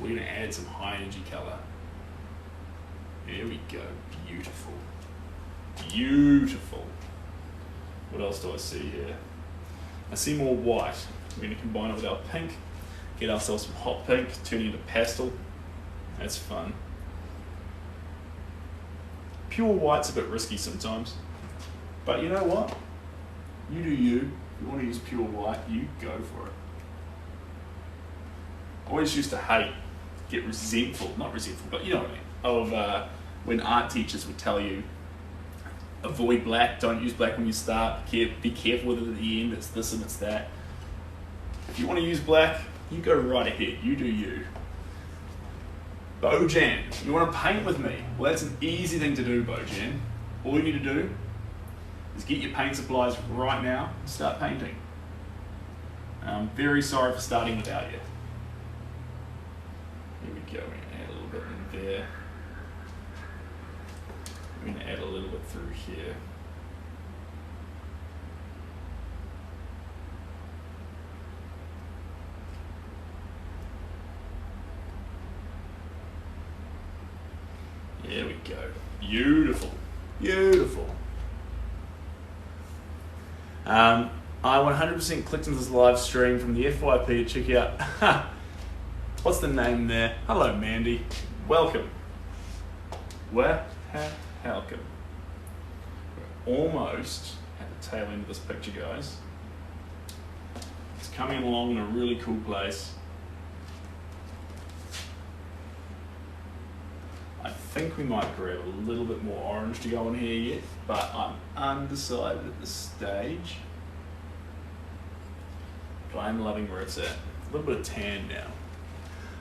we're going to add some high energy colour. There we go. Beautiful. Beautiful. What else do I see here? I see more white. We're going to combine it with our pink, get ourselves some hot pink, turn it into pastel. That's fun. Pure white's a bit risky sometimes, but you know what? You do you. If you want to use pure white, you go for it. I always used to hate, get resentful, not resentful, but you know what I mean, of when art teachers would tell you, avoid black, don't use black when you start, be careful with it at the end, it's this and it's that. If you want to use black, you go right ahead, you do you. Bojan, you want to paint with me? Well, that's an easy thing to do, Bojan. All you need to do is get your paint supplies right now and start painting. I'm very sorry for starting without you. Here we go, we're going to add a little bit in there. We're going to add a little bit through here. There we go. Beautiful. Beautiful. I 100% clicked into this live stream from the FYP to check out. What's the name there? Hello, Mandy. Welcome. Welcome. We're almost at the tail end of this picture, guys. It's coming along in a really cool place. I think we might grab a little bit more orange to go in here yet, but I'm undecided at this stage. But I'm loving where it's at. A little bit of tan now.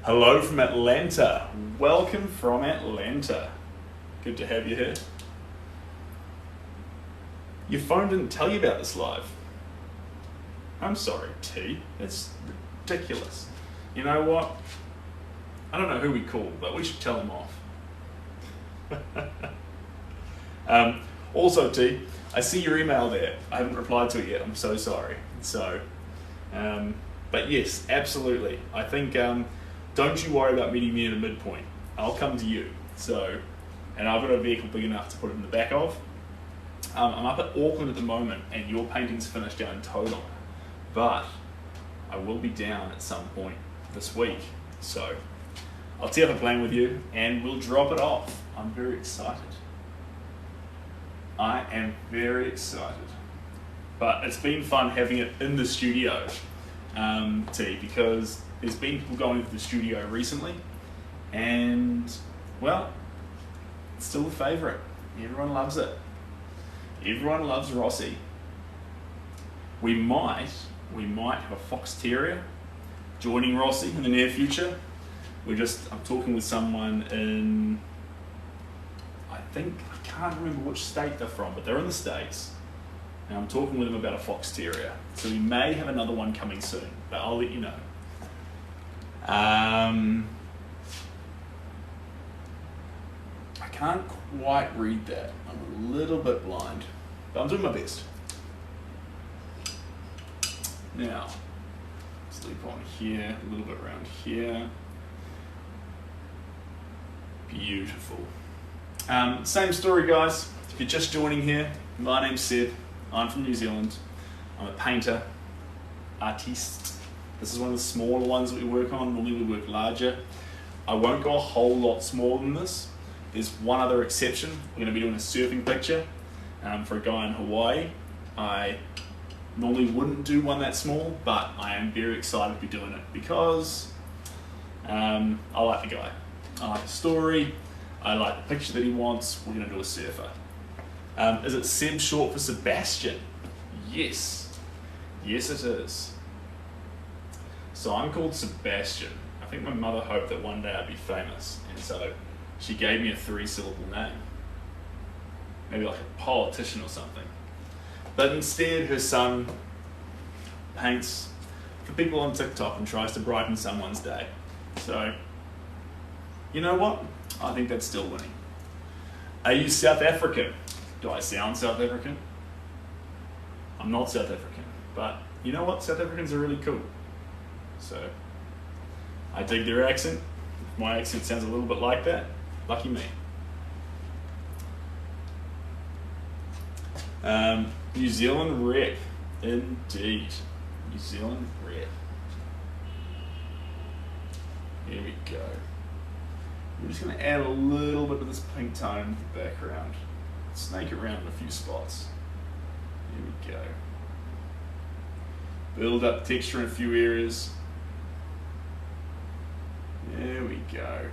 Hello from Atlanta. Welcome from Atlanta. Good to have you here. Your phone didn't tell you about this live. I'm sorry, T. It's ridiculous. You know what? I don't know who we called, but we should tell him off. Also, T, I see your email there. I haven't replied to it yet. I'm so sorry. So, but yes, absolutely. I think don't you worry about meeting me in a midpoint. I'll come to you. So, and I've got a vehicle big enough to put it in the back of. I'm up at Auckland at the moment, and your painting's finished down in Todong, but I will be down at some point this week. So, I'll tee up a plan with you, and we'll drop it off. I'm very excited. I am very excited. But it's been fun having it in the studio, T, because there's been people going to the studio recently, and, well, it's still a favourite. Everyone loves it. Everyone loves Rossi. We might have a fox terrier joining Rossi in the near future. I'm talking with someone in, I can't remember which state they're from, but they're in the States. And I'm talking with them about a fox terrier. So we may have another one coming soon, but I'll let you know. I can't quite read that. I'm a little bit blind, but I'm doing my best. Now, sleep on here, a little bit around here. Beautiful. Same story, guys. If you're just joining here, my name's Seb. I'm from New Zealand. I'm a painter, artiste. This is one of the smaller ones that we work on. Normally we work larger. I won't go a whole lot smaller than this. There's one other exception. We're going to be doing a surfing picture for a guy in Hawaii. I normally wouldn't do one that small, but I am very excited to be doing it because I like the guy. I like the story. I like the picture that he wants. We're going to do a surfer. Is it Seb short for Sebastian? Yes. Yes, it is. So I'm called Sebastian. I think my mother hoped that one day I'd be famous, and so she gave me a 3-syllable name. Maybe like a politician or something. But instead, her son paints for people on TikTok and tries to brighten someone's day. So, you know what? I think that's still winning. Are you South African? Do I sound South African? I'm not South African, but you know what? South Africans are really cool. So, I dig their accent. If my accent sounds a little bit like that, lucky me. New Zealand rep, indeed. New Zealand rep. Here we go. We're just going to add a little bit of this pink tone to the background. Snake it around in a few spots. Here we go. Build up texture in a few areas. There we go.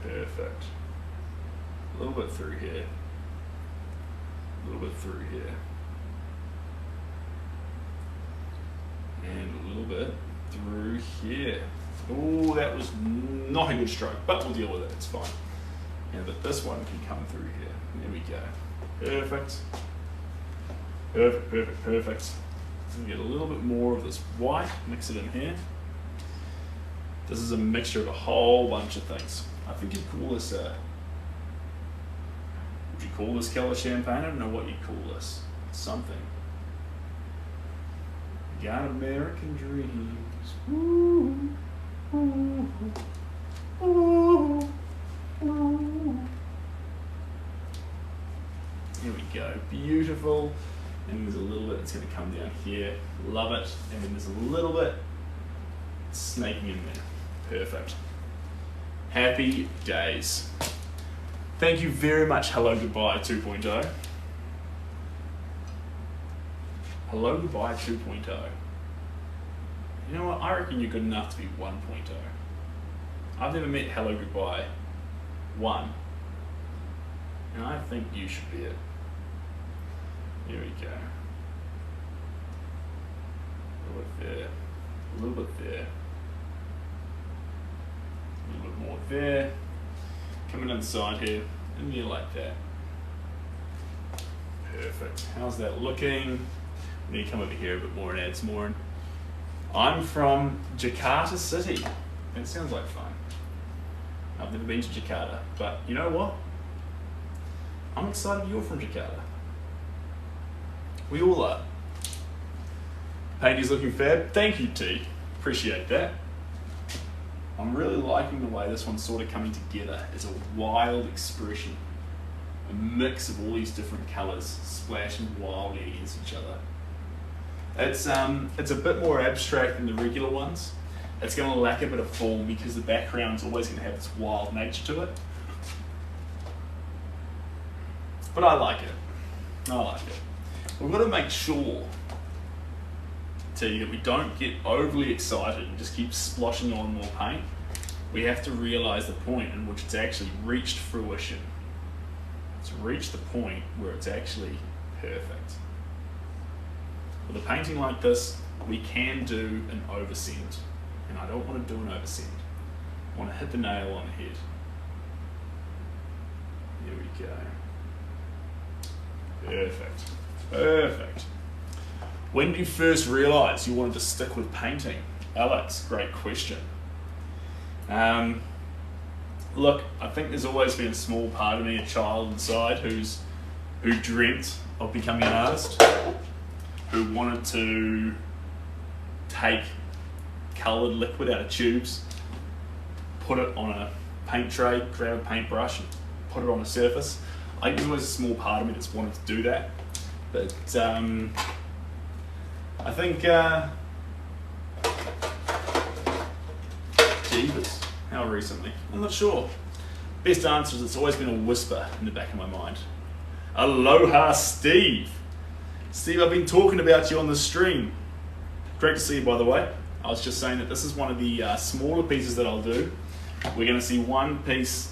Perfect. A little bit through here. A little bit through here. And a little bit through here. Oh, that was not a good stroke, but we'll deal with it, it's fine. Yeah, but this one can come through here. There we go. Perfect. Perfect, perfect, perfect. So we get a little bit more of this white, mix it in here. This is a mixture of a whole bunch of things. I think you'd call this would you call this colour champagne? I don't know what you'd call this. Something. Got American dreams. Ooh, ooh, ooh, ooh. Here we go. Beautiful. And there's a little bit that's going to come down here. Love it. And then there's a little bit snaking in there. Perfect. Happy days. Thank you very much. Hello, goodbye 2.0. Hello, goodbye 2.0. Here You know what, I reckon you're good enough to be 1.0. I've never met Hello Goodbye 1. And I think you should be it. Here we go. A little bit there. A little bit there. A little bit more there. Coming inside here. And you like that. Perfect. How's that looking? We need to come over here a bit more and add some more in. I'm from Jakarta City. That sounds like fun. I've never been to Jakarta, but you know what? I'm excited you're from Jakarta. We all are. Painting's looking fab. Thank you, T. Appreciate that. I'm really liking the way this one's sort of coming together as a wild expression. A mix of all these different colours splashing wildly against each other. It's a bit more abstract than the regular ones. It's going to lack a bit of form because the background's always going to have this wild nature to it. But I like it. I like it. We've got to make sure, T, that we don't get overly excited and just keep splashing on more paint. We have to realise the point in which it's actually reached fruition. It's reached the point where it's actually perfect. With a painting like this, we can do an oversend. And I don't want to do an oversend. I want to hit the nail on the head. There we go. Perfect. Perfect. When did you first realise you wanted to stick with painting? Alex, great question. Look, I think there's always been a small part of me, a child inside, who dreamt of becoming an artist, who wanted to take coloured liquid out of tubes, put it on a paint tray, grab a paintbrush and put it on a surface. I think there's always a small part of me that's wanted to do that. But I think, jeebus, how recently? I'm not sure. Best answer is it's always been a whisper in the back of my mind. Aloha, Steve. Steve, I've been talking about you on the stream. Great to see you, by the way. I was just saying that this is one of the smaller pieces that I'll do. We're going to see one piece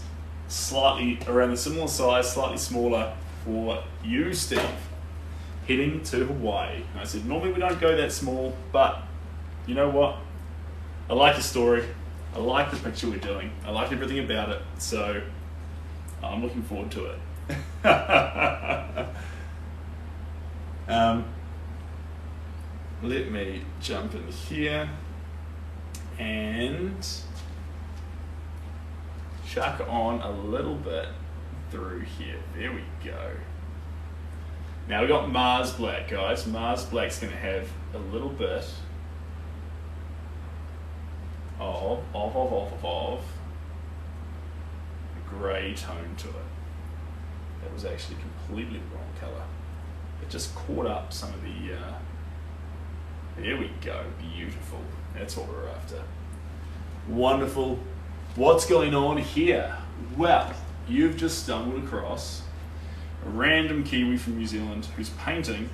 slightly around the similar size, slightly smaller for you, Steve, heading to Hawaii. And I said, normally we don't go that small, but you know what? I like the story. I like the picture we're doing. I like everything about it. So I'm looking forward to it. Let me jump in here and chuck on a little bit through here. There we go. Now we've got Mars Black, guys. Mars Black's going to have a little bit of a grey tone to it. That was actually completely the wrong colour. It just caught up some of the... there we go. Beautiful. That's what we're after. Wonderful. What's going on here? Well, you've just stumbled across a random Kiwi from New Zealand who's painting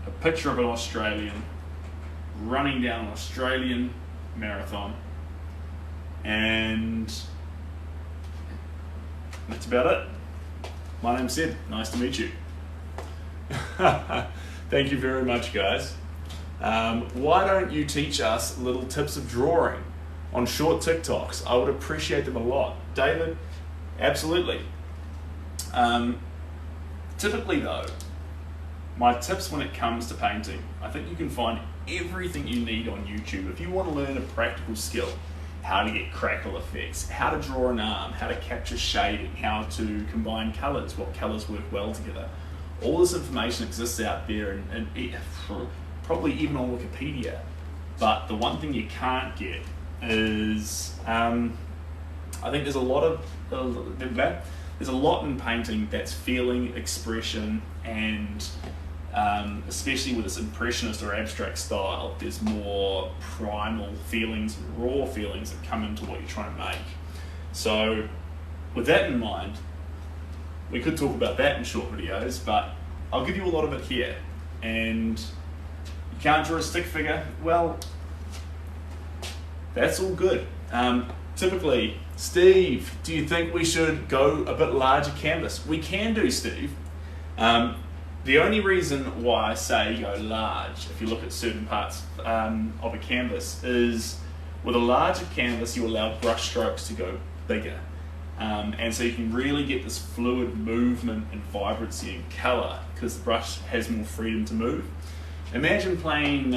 a picture of an Australian running down an Australian marathon, and that's about it. My name's Sid. Nice to meet you. Thank you very much, guys. Why don't you teach us little tips of drawing on short TikToks? I would appreciate them a lot. David, absolutely. Typically though, my tips when it comes to painting, I think you can find everything you need on YouTube. If you want to learn a practical skill, how to get crackle effects, how to draw an arm, how to capture shading, how to combine colours, what colours work well together. All this information exists out there and probably even on Wikipedia. But the one thing you can't get is, I think there's a lot in painting that's feeling, expression, and especially with this impressionist or abstract style, there's more primal feelings and raw feelings that come into what you're trying to make. So with that in mind, we could talk about that in short videos, but I'll give you a lot of it here. And you can't draw a stick figure. Well, That's all good. Typically, Steve, do you think we should go a bit larger canvas? We can do, Steve. The only reason why I say go large, if you look at certain parts of a canvas, is with a larger canvas you allow brush strokes to go bigger. And so you can really get this fluid movement and vibrancy and colour because the brush has more freedom to move. Imagine playing,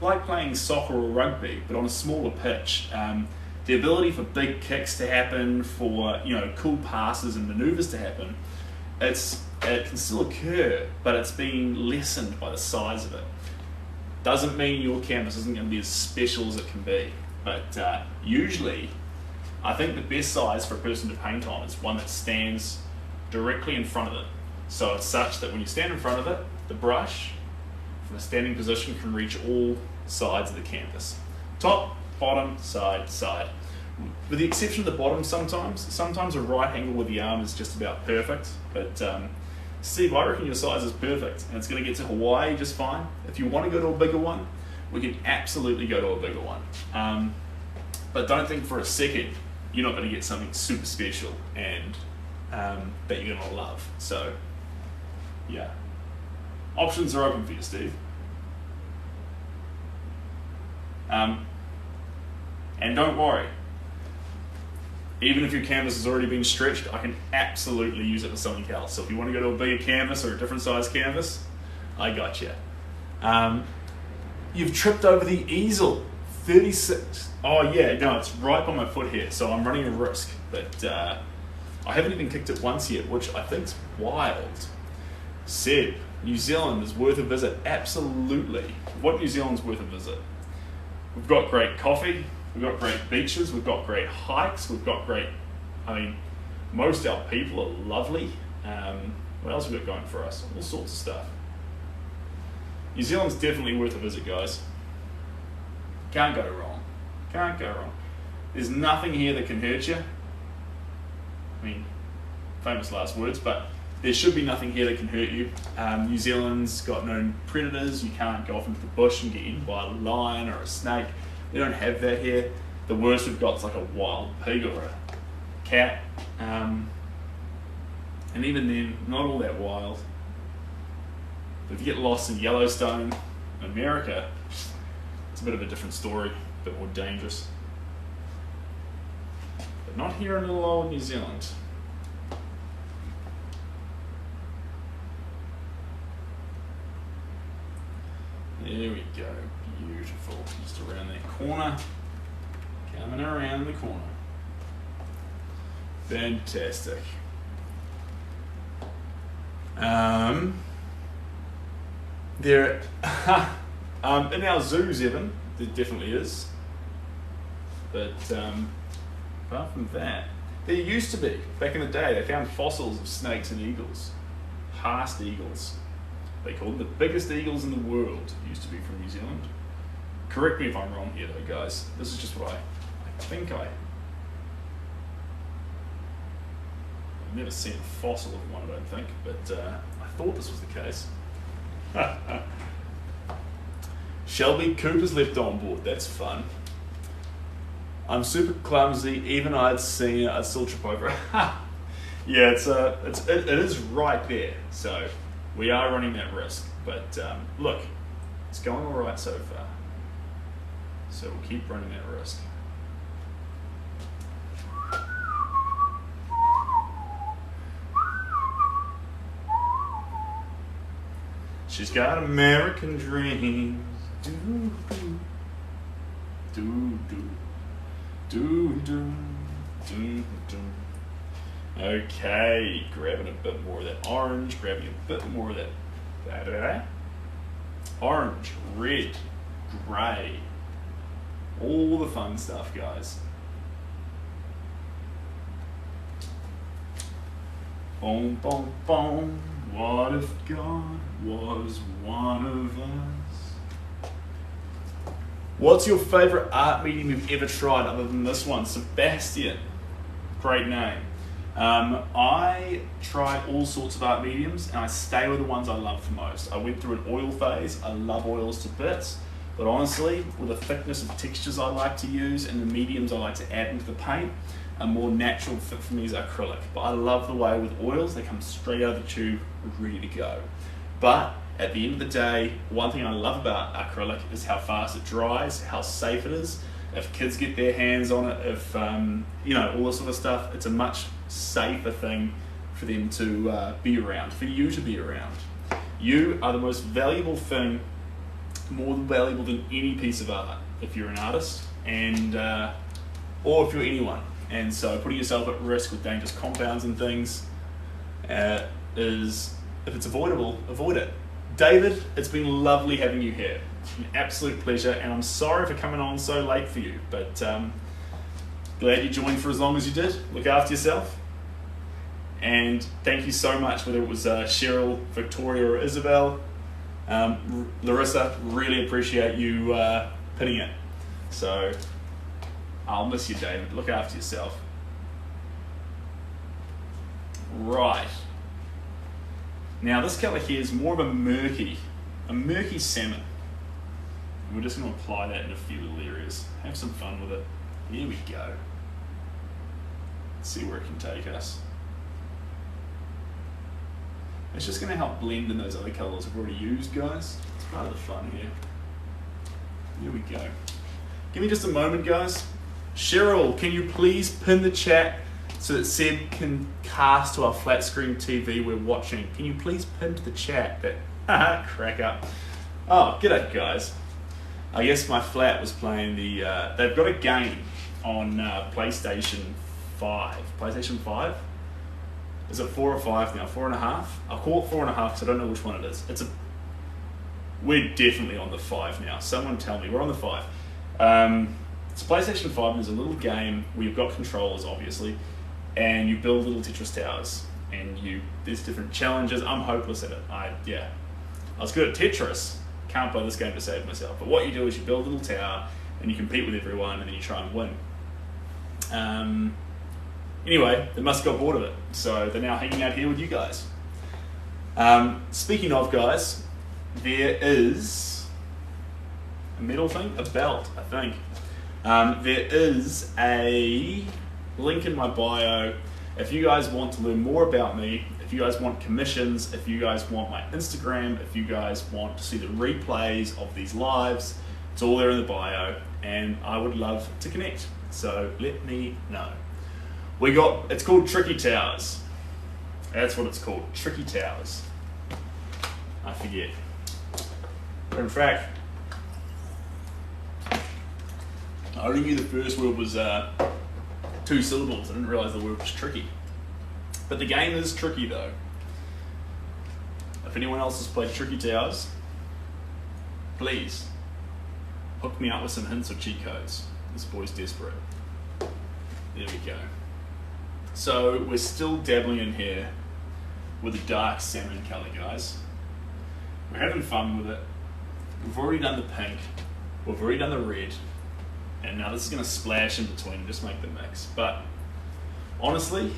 like playing soccer or rugby, but on a smaller pitch. The ability for big kicks to happen, for cool passes and manoeuvres to happen, it can still occur, but it's being lessened by the size of it. Doesn't mean your canvas isn't going to be as special as it can be, but usually I think the best size for a person to paint on is one that stands directly in front of it. So it's such that when you stand in front of it, the brush from a standing position can reach all sides of the canvas. Top, bottom, side, side. With the exception of the bottom sometimes a right angle with the arm is just about perfect, but Steve, I reckon your size is perfect and it's going to get to Hawaii just fine. If you want to go to a bigger one, we can absolutely go to a bigger one. But don't think for a second you're not going to get something super special and that you're going to love. So, yeah. Options are open for you, Steve. And don't worry, even if your canvas has already been stretched, I can absolutely use it for something else. So if you want to go to a bigger canvas or a different size canvas, I got you. You've tripped over the easel. 36. Oh yeah, no, it's right by my foot here, so I'm running a risk. But I haven't even kicked it once yet, which I think's wild. Seb, New Zealand is worth a visit. Absolutely. What New Zealand's worth a visit? We've got great coffee. We've got great beaches, we've got great hikes, we've got great, most of our people are lovely. What else have we got going for us? All sorts of stuff. New Zealand's definitely worth a visit, guys. Can't go wrong. Can't go wrong. There's nothing here that can hurt you. Famous last words, but there should be nothing here that can hurt you. New Zealand's got no predators. You can't go off into the bush and get eaten by a lion or a snake. We don't have that here. The worst we've got is like a wild pig or a cat. And even then, not all that wild. But if you get lost in Yellowstone, America, it's a bit of a different story, a bit more dangerous. But not here in little old New Zealand. There we go, beautiful. Just around that corner, coming around the corner. Fantastic. There, in our zoos, Evan, there definitely is. But apart from that, there used to be, back in the day, they found fossils of snakes and eagles, harst eagles. They call them the biggest eagles in the world. Used to be from New Zealand. Correct me if I'm wrong here, though, guys. This is just what I think I've never seen a fossil of one, I don't think, but I thought this was the case. Shelby Cooper's left on board. That's fun. I'm super clumsy. Even I'd seen it, I'd still trip over it. Yeah, it is right there. So we are running that risk. But look, it's going all right so far. So we'll keep running that risk. She's got American dreams. Do do do do do do do. Okay, grabbing a bit more of that orange, grabbing a bit more of that orange, red, grey, all the fun stuff, guys. Boom, boom, boom. What if God was one of us? What's your favourite art medium you've ever tried other than this one? Sebastian. Great name. I try all sorts of art mediums and I stay with the ones I love the most. I went through an oil phase. I love oils to bits. But honestly, with the thickness of textures I like to use and the mediums I like to add into the paint, a more natural fit for me is acrylic. But I love the way with oils, they come straight out of the tube, ready to go. But at the end of the day, one thing I love about acrylic is how fast it dries, how safe it is. If kids get their hands on it, if you know, all this sort of stuff, it's a much safer thing for them to be around, for you to be around. You are the most valuable thing, more valuable than any piece of art, if you're an artist, and or if you're anyone. And so putting yourself at risk with dangerous compounds and things is, if it's avoidable, avoid it. David, it's been lovely having you here. It's been an absolute pleasure, and I'm sorry for coming on so late for you, but glad you joined for as long as you did. Look after yourself. And thank you so much, whether it was Cheryl, Victoria, or Isabel. Larissa, really appreciate you pinning it. So I'll miss you, David. Look after yourself. Right. Now this colour here is more of a murky salmon. And we're just going to apply that in a few little areas. Have some fun with it. Here we go. Let's see where it can take us. It's just going to help blend in those other colours we've already used, guys. It's part of the fun here. Here we go. Give me just a moment, guys. Cheryl, can you please pin the chat so that Seb can cast to our flat screen TV we're watching? Can you please pin to the chat that crack up. Oh, g'day guys. I guess my flat was playing the, they've got a game on PlayStation 5. PlayStation 5? Is it 4 or 5 now? 4.5? I'll call it 4.5 because I don't know which one it is. We're definitely on the 5 now. Someone tell me. We're on the 5. It's PlayStation 5 and there's a little game where you've got controllers, obviously, and you build little Tetris towers. And there's different challenges. I'm hopeless at it. I was good at Tetris. Can't play this game to save myself. But what you do is you build a little tower and you compete with everyone and then you try and win. Anyway, they must have got bored of it, so they're now hanging out here with you guys. Speaking of guys, there is a metal thing, a belt, I think. There is a link in my bio. If you guys want to learn more about me, if you guys want commissions, if you guys want my Instagram, if you guys want to see the replays of these lives, it's all there in the bio, and I would love to connect. So let me know. It's called Tricky Towers. That's what it's called, Tricky Towers. I forget. But in fact, I only knew the first word was 2 syllables. I didn't realise the word was tricky. But the game is tricky though. If anyone else has played Tricky Towers, please hook me up with some hints or cheat codes. This boy's desperate. There we go. So we're still dabbling in here with a dark salmon colour, guys. We're having fun with it. We've already done the pink, we've already done the red, and now this is going to splash in between and just make the mix. But honestly,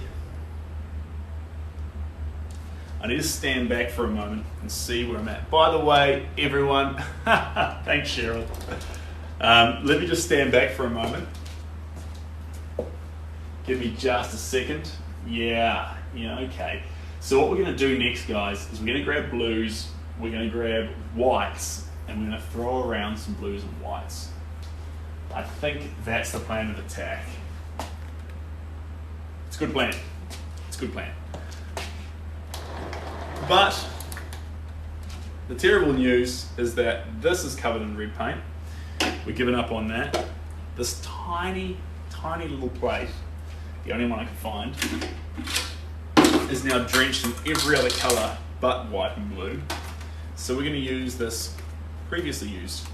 I need to stand back for a moment and see where I'm at. By the way, everyone, thanks Cheryl. Let me just stand back for a moment. Give me just a second. Yeah, okay. So what we're going to do next, guys, is we're going to grab blues, we're going to grab whites, and we're going to throw around some blues and whites. I think that's the plan of attack. It's a good plan. It's a good plan. But the terrible news is that this is covered in red paint. We're giving up on that. This tiny, tiny little plate, the only one I can find, is now drenched in every other colour but white and blue. So we're going to use this previously used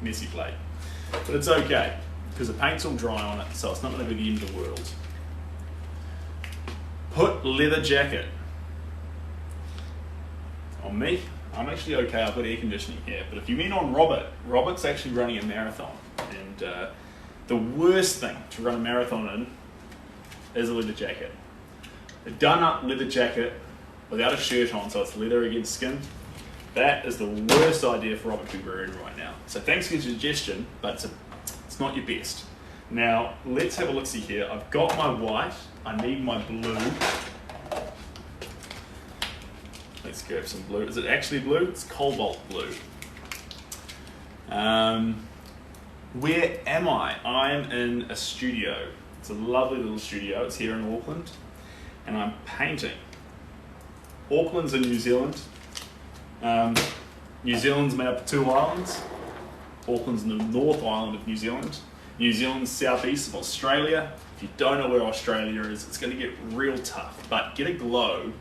messy plate. But it's okay, because the paint's all dry on it, so it's not going to be the end of the world. Put leather jacket. On me, I'm actually okay, I've got air conditioning here. But if you mean on Robert's actually running a marathon. And the worst thing to run a marathon in is a leather jacket. A done up leather jacket without a shirt on, so it's leather against skin. That is the worst idea for Robert Cooper in right now. So thanks for your suggestion, but it's not your best. Now, let's have a look-see here. I've got my white, I need my blue. Let's grab some blue. Is it actually blue? It's cobalt blue. Where am I? I'm in a studio. It's a lovely little studio. It's here in Auckland, and I'm painting. Auckland's in New Zealand. New Zealand's made up of 2 islands. Auckland's in the North Island of New Zealand. New Zealand's southeast of Australia. If you don't know where Australia is, it's going to get real tough. But get a globe,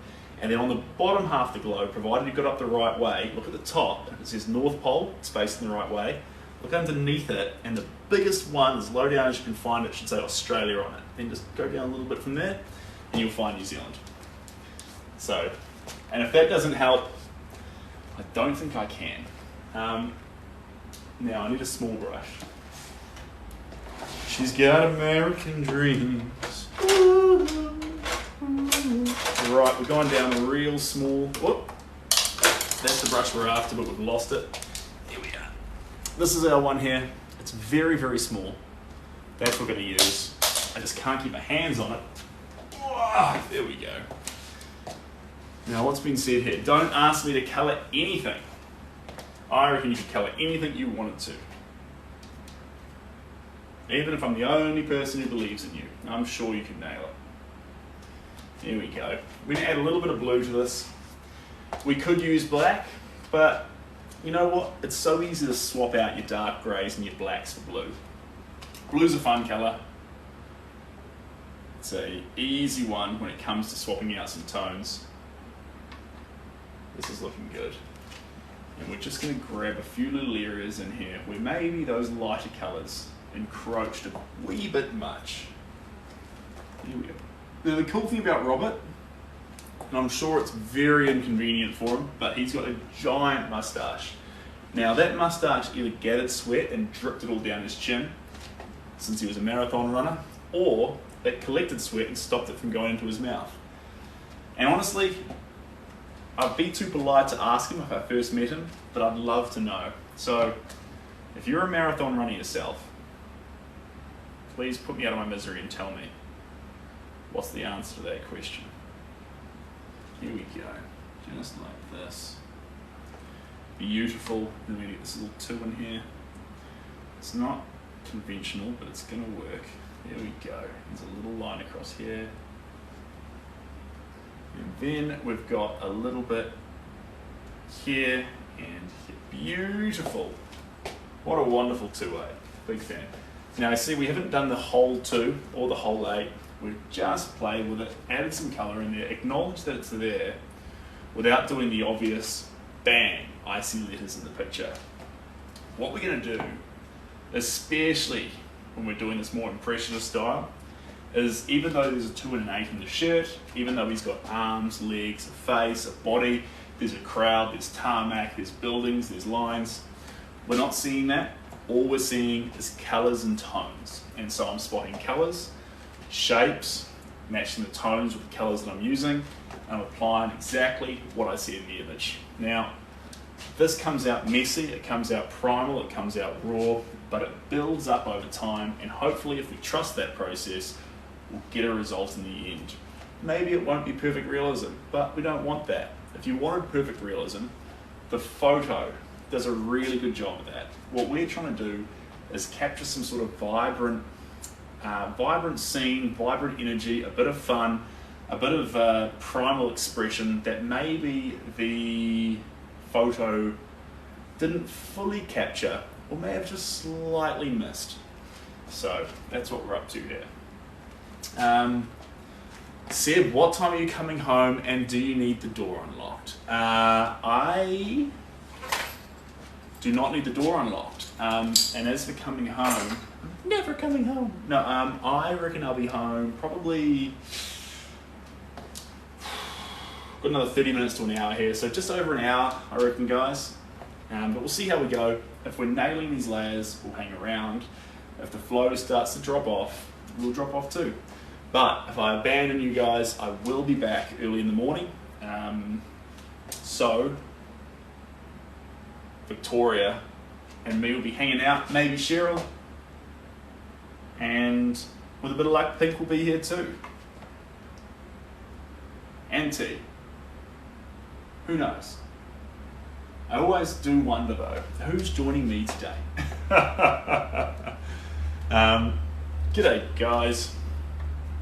and then on the bottom half of the globe, provided you've got up the right way, look at the top. If it says North Pole, it's facing the right way. Look underneath it, and the biggest one, as low down as you can find it, should say Australia on it. Then just go down a little bit from there, and you'll find New Zealand. So, and if that doesn't help, I don't think I can. Now, I need a small brush. She's got American dreams. Right, we're going down real small. Whoop. That's the brush we're after, but we've lost it. Here we are. This is our one here. It's very, very small. That's what we're going to use. I just can't keep my hands on it. Oh, there we go. Now, what's been said here? Don't ask me to colour anything. I reckon you should colour anything you wanted to. Even if I'm the only person who believes in you, I'm sure you can nail it. There we go. We're going to add a little bit of blue to this. We could use black, but you know what? It's so easy to swap out your dark greys and your blacks for blue. Blue's a fun colour. It's an easy one when it comes to swapping out some tones. This is looking good. And we're just going to grab a few little areas in here where maybe those lighter colours encroached a wee bit much. Here we go. Now the cool thing about Robert, and I'm sure it's very inconvenient for him, but he's got a giant moustache. Now that moustache either gathered sweat and dripped it all down his chin, since he was a marathon runner, or it collected sweat and stopped it from going into his mouth. And honestly, I'd be too polite to ask him if I first met him, but I'd love to know. So, if you're a marathon runner yourself, please put me out of my misery and tell me what's the answer to that question. Here we go, just like this. Beautiful. Then we get this little 2 in here. It's not conventional, but it's going to work. There we go. There's a little line across here. And then we've got a little bit here and here. Beautiful. What a wonderful 2A. Big fan. Now, see, we haven't done the whole 2 or the whole 8. We've just played with it, added some colour in there, acknowledged that it's there without doing the obvious, bang, I see letters in the picture. What we're going to do, especially when we're doing this more impressionist style, is even though there's a 2 and an 8 in the shirt, even though he's got arms, legs, a face, a body, there's a crowd, there's tarmac, there's buildings, there's lines, we're not seeing that. All we're seeing is colours and tones. And so I'm spotting colours, shapes, matching the tones with the colours that I'm using, and I'm applying exactly what I see in the image. Now, this comes out messy, it comes out primal, it comes out raw, but it builds up over time, and hopefully if we trust that process, we'll get a result in the end. Maybe it won't be perfect realism, but we don't want that. If you wanted perfect realism, the photo does a really good job of that. What we're trying to do is capture some sort of vibrant scene, vibrant energy, a bit of fun, a bit of primal expression that maybe the photo didn't fully capture or may have just slightly missed. So that's what we're up to here. Seb, what time are you coming home and do you need the door unlocked? I do not need the door unlocked. And as for coming home, never coming home. No, I reckon I'll be home probably, got another 30 minutes to an hour here, so just over an hour, I reckon, guys. But we'll see how we go. If we're nailing these layers, we'll hang around. If the flow starts to drop off, we'll drop off too. But if I abandon you guys, I will be back early in the morning. So Victoria and me will be hanging out, maybe Cheryl, and with a bit of luck, Pink will be here too. And T. Who knows? I always do wonder though, who's joining me today? G'day guys,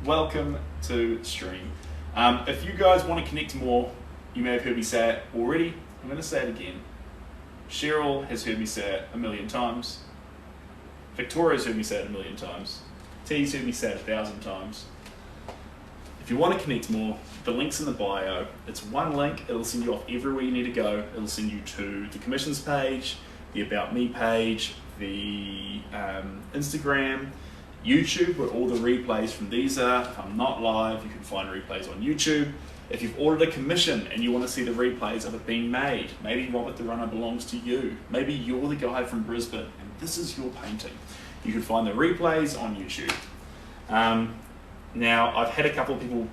welcome to the stream. If you guys want to connect more, you may have heard me say it already, I'm going to say it again. Cheryl has heard me say it a million times. Victoria's heard me say it a million times. T's heard me say it 1,000 times. If you want to connect more, the link's in the bio. It's one link, it'll send you off everywhere you need to go. It'll send you to the commissions page, the About Me page, the Instagram, YouTube, where all the replays from these are. If I'm not live, you can find replays on YouTube. If you've ordered a commission and you want to see the replays of it being made, maybe Robert the Runner belongs to you. Maybe you're the guy from Brisbane and this is your painting. You can find the replays on YouTube. Now, I've had a couple of people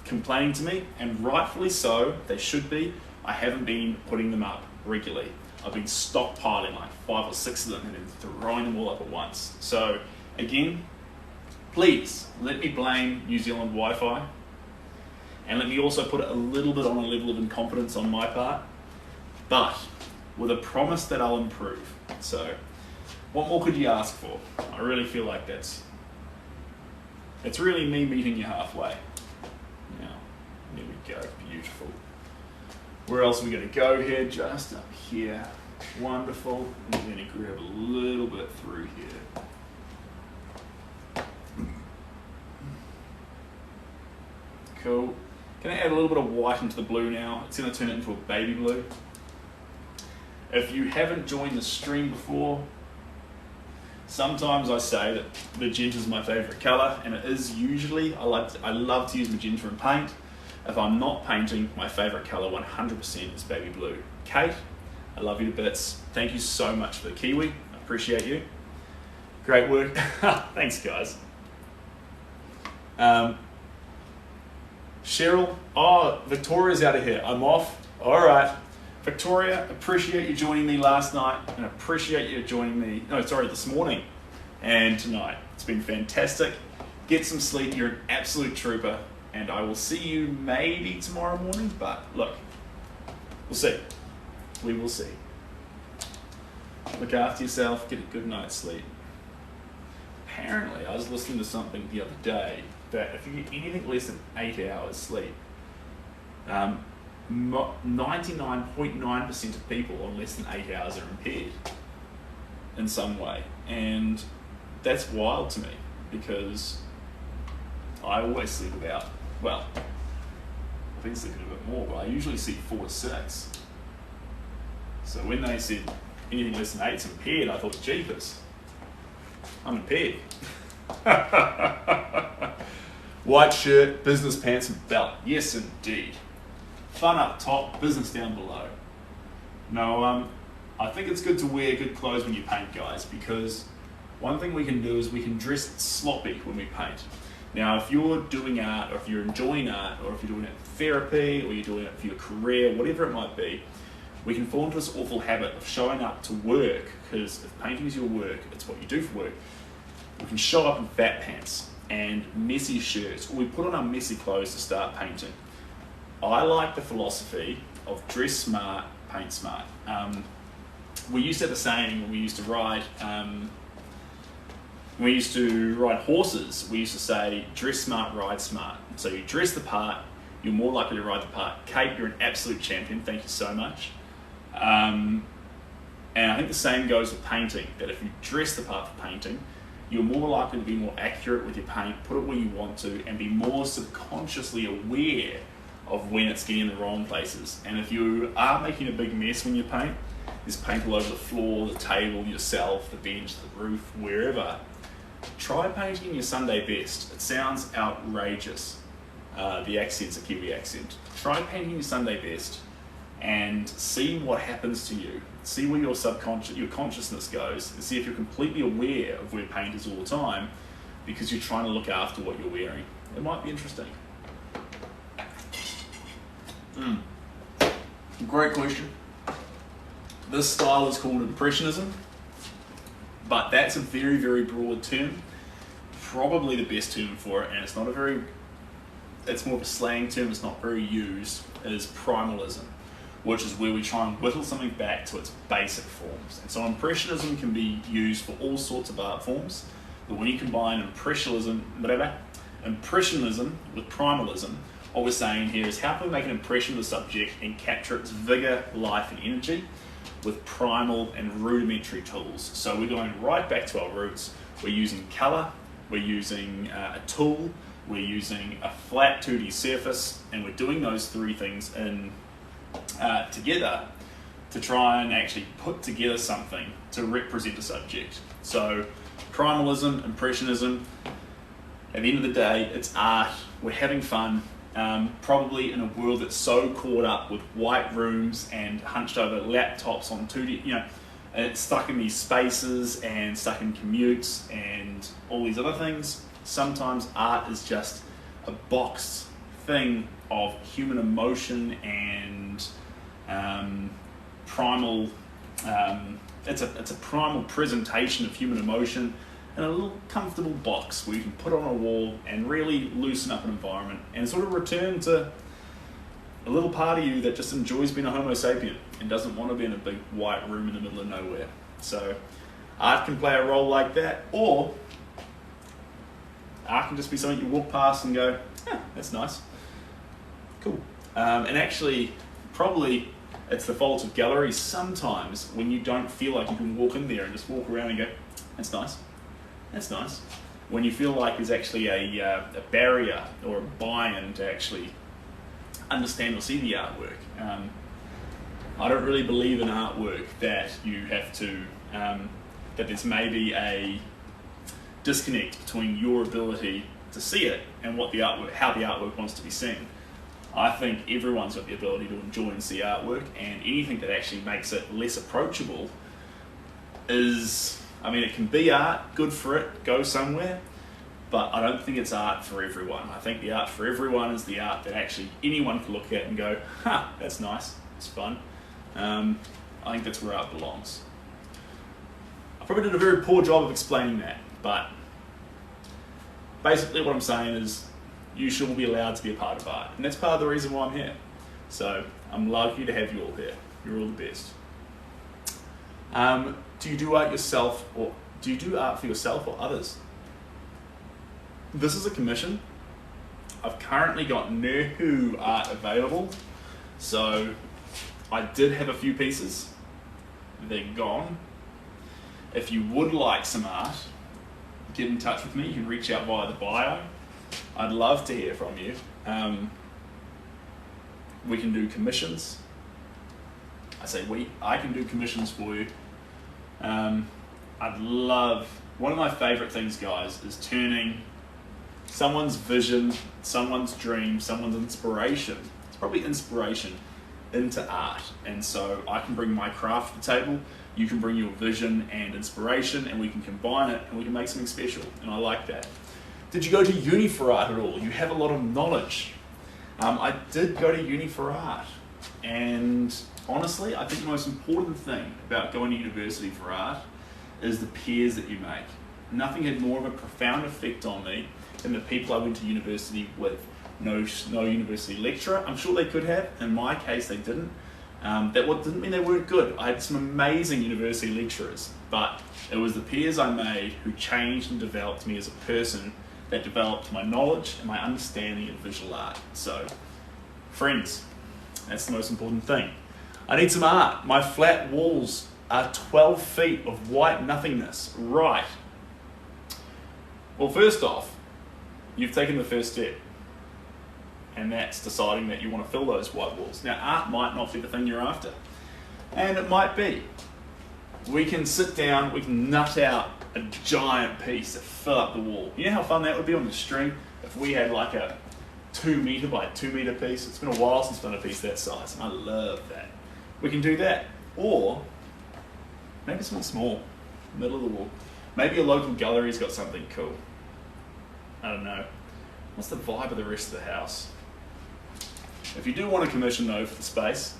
complaining to me, and rightfully so, they should be. I haven't been putting them up regularly. I've been stockpiling like 5 or 6 of them and then throwing them all up at once. So, again, please let me blame New Zealand Wi-Fi, and let me also put it a little bit on a level of incompetence on my part, but with a promise that I'll improve. So, what more could you ask for? I really feel like it's really me meeting you halfway. Now, there we go, beautiful. Where else are we going to go here? Just up here. Wonderful. I'm going to grab a little bit through here. Cool. Can I add a little bit of white into the blue now? It's going to turn it into a baby blue. If you haven't joined the stream before, sometimes I say that magenta is my favourite colour, and it is usually. I love to use magenta in paint. If I'm not painting, my favourite colour 100% is baby blue. Kate, I love you to bits. Thank you so much for the kiwi. I appreciate you. Great work. Thanks, guys. Cheryl, Victoria's out of here. I'm off. All right. Victoria, appreciate you joining me last night, and appreciate you joining me, this morning and tonight. It's been fantastic. Get some sleep. You're an absolute trooper, and I will see you maybe tomorrow morning, but look, we'll see. We will see. Look after yourself. Get a good night's sleep. Apparently, I was listening to something the other day that if you get anything less than 8 hours sleep, 99.9% of people on less than 8 hours are impaired in some way. And that's wild to me, because I always sleep about, well, I've been sleeping a bit more, but I usually sleep 4 to 6. So when they said anything less than 8 is impaired, I thought, jeepers, I'm impaired. White shirt, business pants and belt. Yes, indeed. Fun up top, business down below. No, I think it's good to wear good clothes when you paint, guys, because one thing we can do is we can dress sloppy when we paint. Now, if you're doing art, or if you're enjoying art, or if you're doing it for therapy, or you're doing it for your career, whatever it might be, we can fall into this awful habit of showing up to work, because if painting is your work, it's what you do for work. We can show up in fat pants and messy shirts, or we put on our messy clothes to start painting. I like the philosophy of dress smart, paint smart. We used to have a saying when we used to ride horses. We used to say, dress smart, ride smart. So you dress the part, you're more likely to ride the part. Kate, you're an absolute champion. Thank you so much. And I think the same goes with painting, that if you dress the part for painting, you're more likely to be more accurate with your paint, put it where you want to, and be more subconsciously aware of when it's getting in the wrong places. And if you are making a big mess when you paint, there's paint all over the floor, the table, yourself, the bench, the roof, wherever, try painting your Sunday best. It sounds outrageous. The accent's a Kiwi accent. Try painting your Sunday best and see what happens to you. See where your consciousness goes, and see if you're completely aware of where paint is all the time, because you're trying to look after what you're wearing. It might be interesting. Great question. This style is called impressionism, but that's a very, very broad term. Probably the best term for it, and it's not a very, it's more of a slang term, it's not very used, is primalism, which is where we try and whittle something back to its basic forms. And so impressionism can be used for all sorts of art forms, but when you combine impressionism with primalism, what we're saying here is how can we make an impression of the subject and capture its vigor, life and energy with primal and rudimentary tools. So we're going right back to our roots. We're using colour, we're using a tool, we're using a flat 2D surface, and we're doing those three things in together to try and actually put together something to represent a subject. So primalism, impressionism, at the end of the day, it's art, we're having fun, probably in a world that's so caught up with white rooms and hunched over laptops on 2D, you know, it's stuck in these spaces and stuck in commutes and all these other things. Sometimes art is just a boxed thing of human emotion and primal, it's a primal presentation of human emotion in a little comfortable box where you can put on a wall and really loosen up an environment and sort of return to a little part of you that just enjoys being a homo sapien and doesn't want to be in a big white room in the middle of nowhere. So art can play a role like that, or art can just be something you walk past and go, yeah, that's nice, cool. And actually, probably it's the fault of galleries sometimes when you don't feel like you can walk in there and just walk around and go, that's nice. That's nice. When you feel like there's actually a barrier or a buy-in to actually understand or see the artwork. I don't really believe in artwork that you have to, that there's maybe a disconnect between your ability to see it and what the artwork, how the artwork wants to be seen. I think everyone's got the ability to enjoy and see artwork, and anything that actually makes it less approachable is, I mean, it can be art, good for it, go somewhere, but I don't think it's art for everyone. I think the art for everyone is the art that actually anyone can look at and go, huh, that's nice, it's fun. I think that's where art belongs. I probably did a very poor job of explaining that, but basically what I'm saying is you should all be allowed to be a part of art, and that's part of the reason why I'm here. So I'm lucky to have you all here. You're all the best. Do you do art yourself, or do you do art for yourself or others? This is a commission. I've currently got no art available, so I did have a few pieces. They're gone. If you would like some art, get in touch with me. You can reach out via the bio. I'd love to hear from you. We can do commissions. I can do commissions for you. I'd love, one of my favorite things, guys, is turning someone's vision, someone's dream, someone's inspiration, it's probably inspiration, into art. And so I can bring my craft to the table, you can bring your vision and inspiration, and we can combine it and we can make something special, and I like that. Did you go to uni for art at all? You have a lot of knowledge. I did go to uni for art, and honestly, I think the most important thing about going to university for art is the peers that you make. Nothing had more of a profound effect on me than the people I went to university with. No university lecturer. I'm sure they could have. In my case, they didn't. That didn't mean they weren't good. I had some amazing university lecturers, but it was the peers I made who changed and developed me as a person, that developed my knowledge and my understanding of visual art. So, friends, that's the most important thing. I need some art. My flat walls are 12 feet of white nothingness. Right. Well, first off, you've taken the first step, and that's deciding that you want to fill those white walls. Now, art might not be the thing you're after, and it might be. We can sit down, we can nut out a giant piece to fill up the wall. You know how fun that would be on the string if we had like a 2 meter by 2 meter piece? It's been a while since I've done a piece that size, and I love that. We can do that. Or maybe something small, middle of the wall. Maybe a local gallery's got something cool. I don't know. What's the vibe of the rest of the house? If you do want a commission though for the space,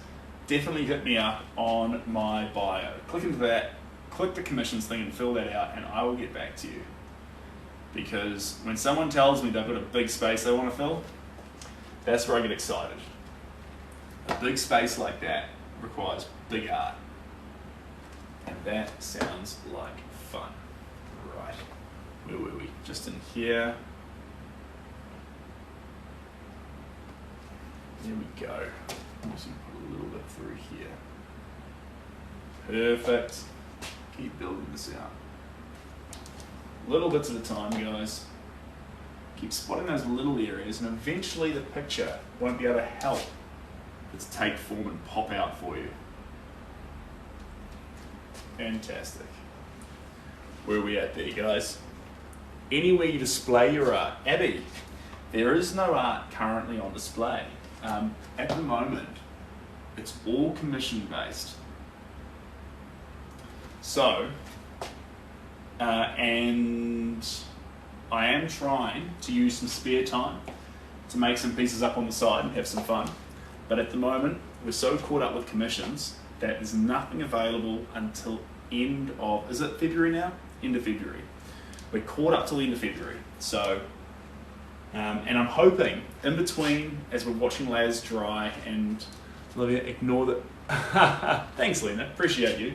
definitely hit me up on my bio. Click into that, click the commissions thing and fill that out, and I will get back to you. Because when someone tells me they've got a big space they want to fill, that's where I get excited. A big space like that requires big art. And that sounds like fun. Right, where were we? Just in here. There we go. I'm just going to put a little bit through here. Perfect. Keep building this out. Little bits at a time, guys. Keep spotting those little areas, and eventually the picture won't be able to help but take form and pop out for you. Fantastic. Where are we at there, guys? Anywhere you display your art. Abby, there is no art currently on display. At the moment, it's all commission based. So, and I am trying to use some spare time to make some pieces up on the side and have some fun. But at the moment, we're so caught up with commissions that there's nothing available until end of, is it February now? End of February. We're caught up till end of February. So, and I'm hoping in between, as we're watching layers dry, and Olivia, ignore that. Thanks, Lena, appreciate you.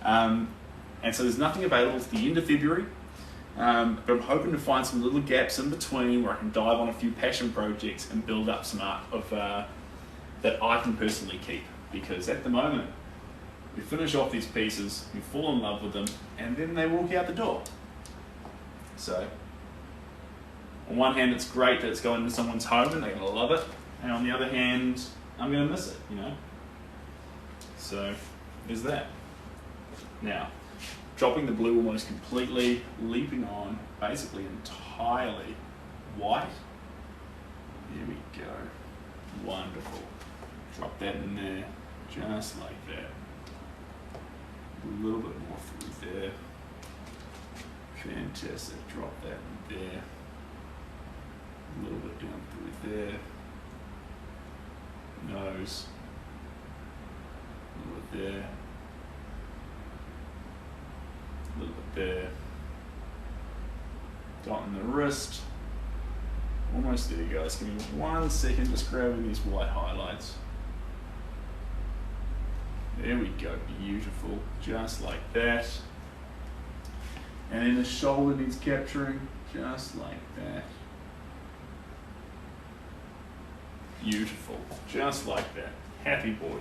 And so there's nothing available to the end of February, but I'm hoping to find some little gaps in between where I can dive on a few passion projects and build up some art of that I can personally keep. Because at the moment, we finish off these pieces, we fall in love with them, and then they walk out the door. So, on one hand, it's great that it's going into someone's home and they're going to love it, and on the other hand, I'm going to miss it, you know? So, there's that. Now, dropping the blue almost completely, leaping on basically entirely white. There we go. Wonderful. Drop that in there, just like that. A little bit more through there. Fantastic. Drop that in there. A little bit down through there. Nose. A little bit there. A little bit there. Dot in the wrist. Almost there, guys. Give me 1 second, just grabbing these white highlights. There we go, beautiful, just like that. And then the shoulder needs capturing, just like that. Beautiful, just like that. Happy boy.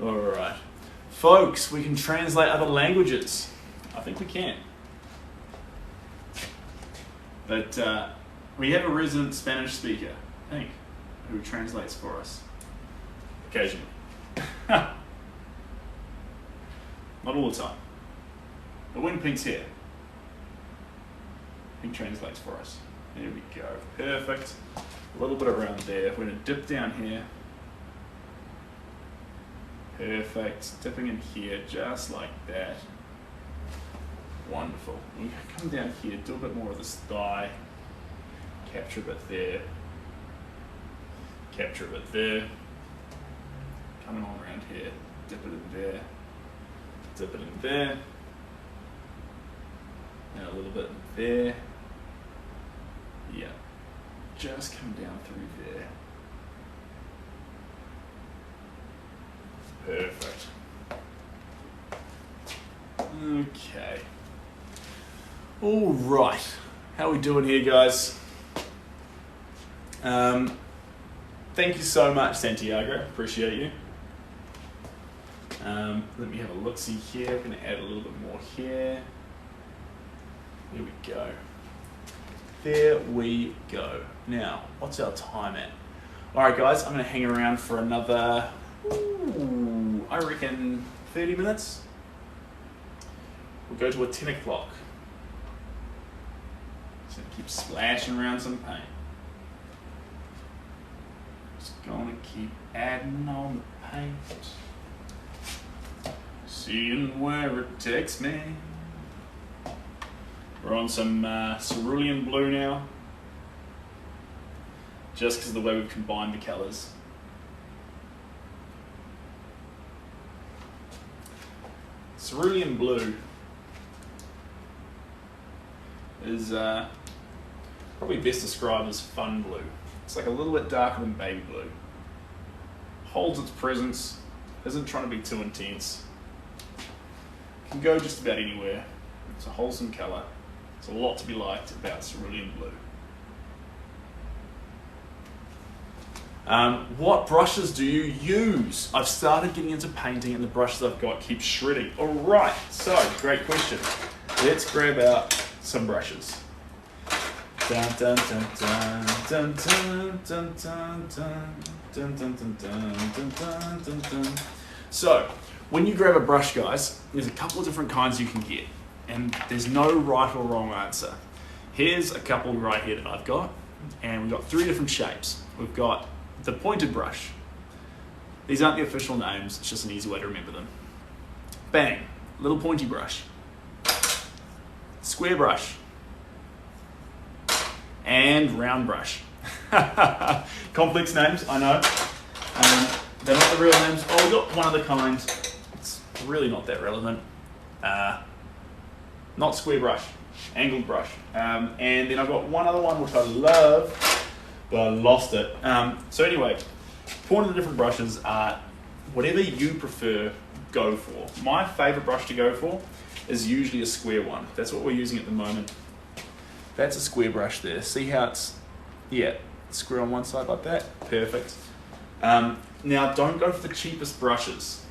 All right, folks, we can translate other languages. I think we can. But we have a resident Spanish speaker, I think, who translates for us occasionally. Not all the time. But when Pink's here, Pink translates for us. There we go. Perfect. A little bit around there. We're going to dip down here. Perfect. Dipping in here just like that. Wonderful. We come down here, do a bit more of this thigh. Capture a bit there. Capture a bit there. Coming on around here. Dip it in there. Dip it in there. And a little bit in there. Yeah. Just come down through there. Perfect. Okay. All right. How are we doing here, guys? Thank you so much, Santiago. Appreciate you. Let me have a look-see here. We're going to add a little bit more here. There we go. There we go. Now, what's our time at? All right, guys, I'm going to hang around for another, I reckon, 30 minutes. We'll go to a 10 o'clock. Just going to keep splashing around some paint. Just going to keep adding on the paint. Seeing where it takes me. We're on some cerulean blue now. Just because of the way we've combined the colours. cerulean blue is probably best described as fun blue. It's like a little bit darker than baby blue. Holds its presence, isn't trying to be too intense. Can go just about anywhere. It's a wholesome colour. There's a lot to be liked about cerulean blue. What brushes do you use? I've started getting into painting and the brushes I've got keep shredding. Alright, so great question. Let's grab out some brushes. Dun, dun, dun, dun, dun, dun, dun, dun, dun, dun, dun, dun, dun, dun, dun. So, when you grab a brush, guys, there's a couple of different kinds you can get, and there's no right or wrong answer. Here's a couple right here that I've got, and we've got 3 different shapes. We've got the pointed brush. These aren't the official names, it's just an easy way to remember them. Bang, little pointy brush. Square brush. And round brush. Complex names, I know. They're not the real names. Oh, we've got one other kind. It's really not that relevant. Not square brush, angled brush. And then I've got one other one which I love, but I lost it. So anyway, point of the different brushes are whatever you prefer, go for. My favourite brush to go for is usually a square one. That's what we're using at the moment. That's a square brush there. See how it's, yeah, square on one side like that. Perfect. Now, don't go for the cheapest brushes,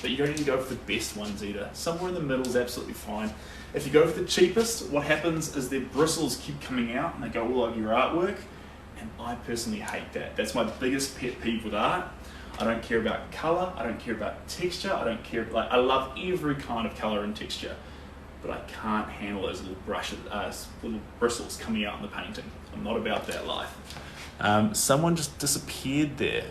but you don't need to go for the best ones either. Somewhere in the middle is absolutely fine. If you go for the cheapest, what happens is their bristles keep coming out and they go all over your artwork, and I personally hate that. That's my biggest pet peeve with art. I don't care about colour, I don't care about texture, I don't care, like, I love every kind of colour and texture, but I can't handle those little brushes, little bristles coming out in the painting. I'm not about that life. Someone just disappeared there.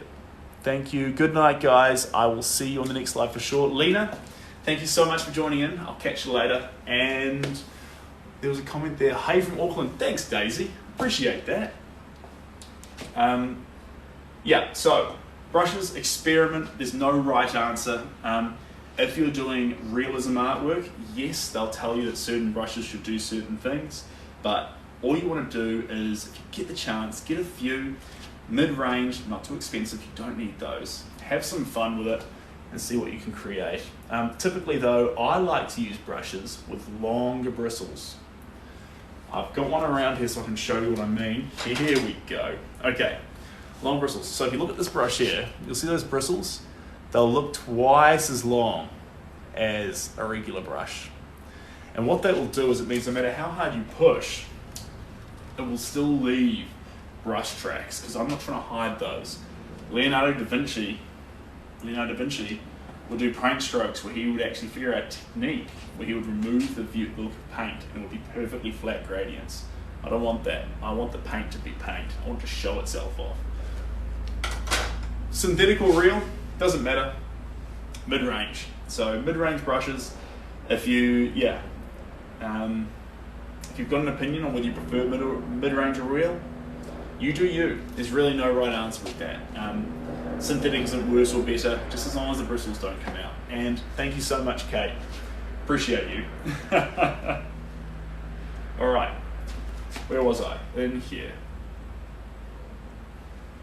Thank you. Good night, guys. I will see you on the next live for sure. Lena, thank you so much for joining in. I'll catch you later. And there was a comment there. Hey from Auckland. Thanks, Daisy. Appreciate that. Yeah, so brushes, experiment. There's no right answer. If you're doing realism artwork, yes, they'll tell you that certain brushes should do certain things, but all you want to do is, if you get the chance, get a few, mid-range, not too expensive, you don't need those. Have some fun with it and see what you can create. Typically though, I like to use brushes with longer bristles. I've got one around here so I can show you what I mean. Here we go. Okay, long bristles. So if you look at this brush here, you'll see those bristles? They'll look twice as long as a regular brush. And what that will do is it means no matter how hard you push, it will still leave brush tracks, because I'm not trying to hide those. Leonardo da Vinci would do paint strokes where he would actually figure out technique, where he would remove the look of paint and it would be perfectly flat gradients. I don't want that. I want the paint to be paint. I want it to show itself off. Synthetic or real, doesn't matter. Mid-range. So mid-range brushes, if you've got an opinion on whether you prefer mid-range or real, you do you. There's really no right answer with that. Synthetic isn't worse or better, just as long as the bristles don't come out. And thank you so much, Kate. Appreciate you. All right, where was I? In here.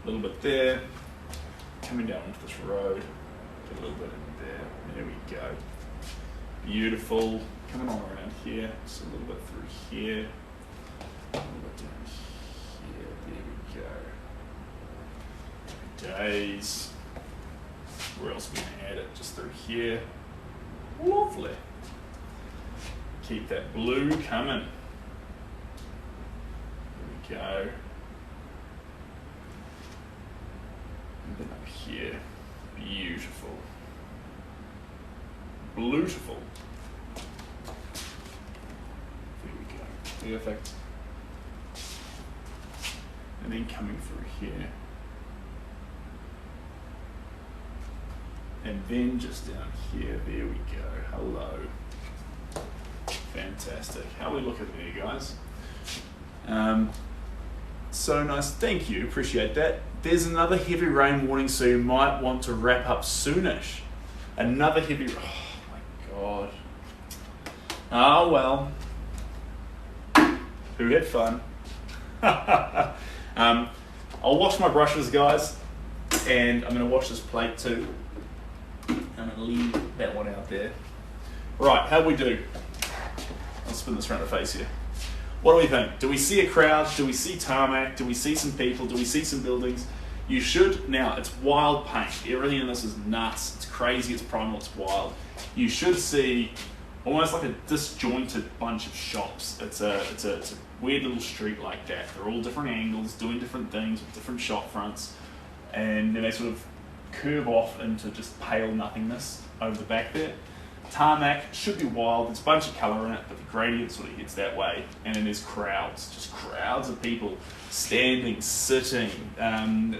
A little bit there. Coming down onto this road. A little bit in there. There we go. Beautiful. Coming on around here. Just a little bit through here. A little bit down here. There we go. Happy days. Where else are we going to add it? Just through here. Lovely. Keep that blue coming. There we go. And then up here. Beautiful. Beautiful. There we go. Perfect. And then coming through here. And then just down here. There we go. Hello. Fantastic. How are we looking there, guys? So nice. Thank you. Appreciate that. There's another heavy rain warning, so you might want to wrap up soonish. Another heavy... Oh my God. Ah, well. Who had fun? I'll wash my brushes, guys, and I'm going to wash this plate too. I'm going to leave that one out there. Right, how'd we do? I'll spin this around the face here. What do we think? Do we see a crowd? Do we see tarmac? Do we see some people? Do we see some buildings? You should. Now, it's wild paint. Everything in this is nuts. It's crazy. It's primal. It's wild. You should see almost like a disjointed bunch of shops. It's a weird little street like that. They're all different angles, doing different things with different shop fronts, and then they sort of curve off into just pale nothingness over the back there. Tarmac should be wild. There's a bunch of colour in it, but the gradient sort of heads that way. And then there's crowds, just crowds of people standing, sitting,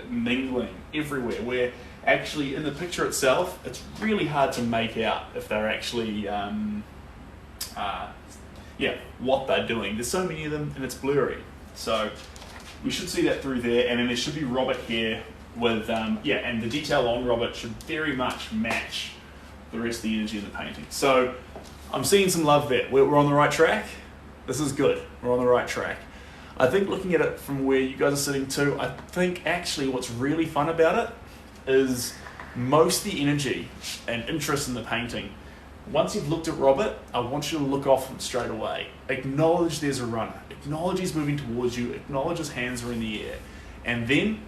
mingling everywhere. Where actually in the picture itself, it's really hard to make out if they're actually, what they're doing. There's so many of them, and it's blurry. So we should see that through there. And then there should be Robert here with, and the detail on Robert should very much match the rest of the energy in the painting. So I'm seeing some love there. We're on the right track. This is good. We're on the right track. I think looking at it from where you guys are sitting too, I think actually what's really fun about it is most of the energy and interest in the painting. Once you've looked at Robert, I want you to look off him straight away. Acknowledge there's a runner. Acknowledge he's moving towards you. Acknowledge his hands are in the air. And then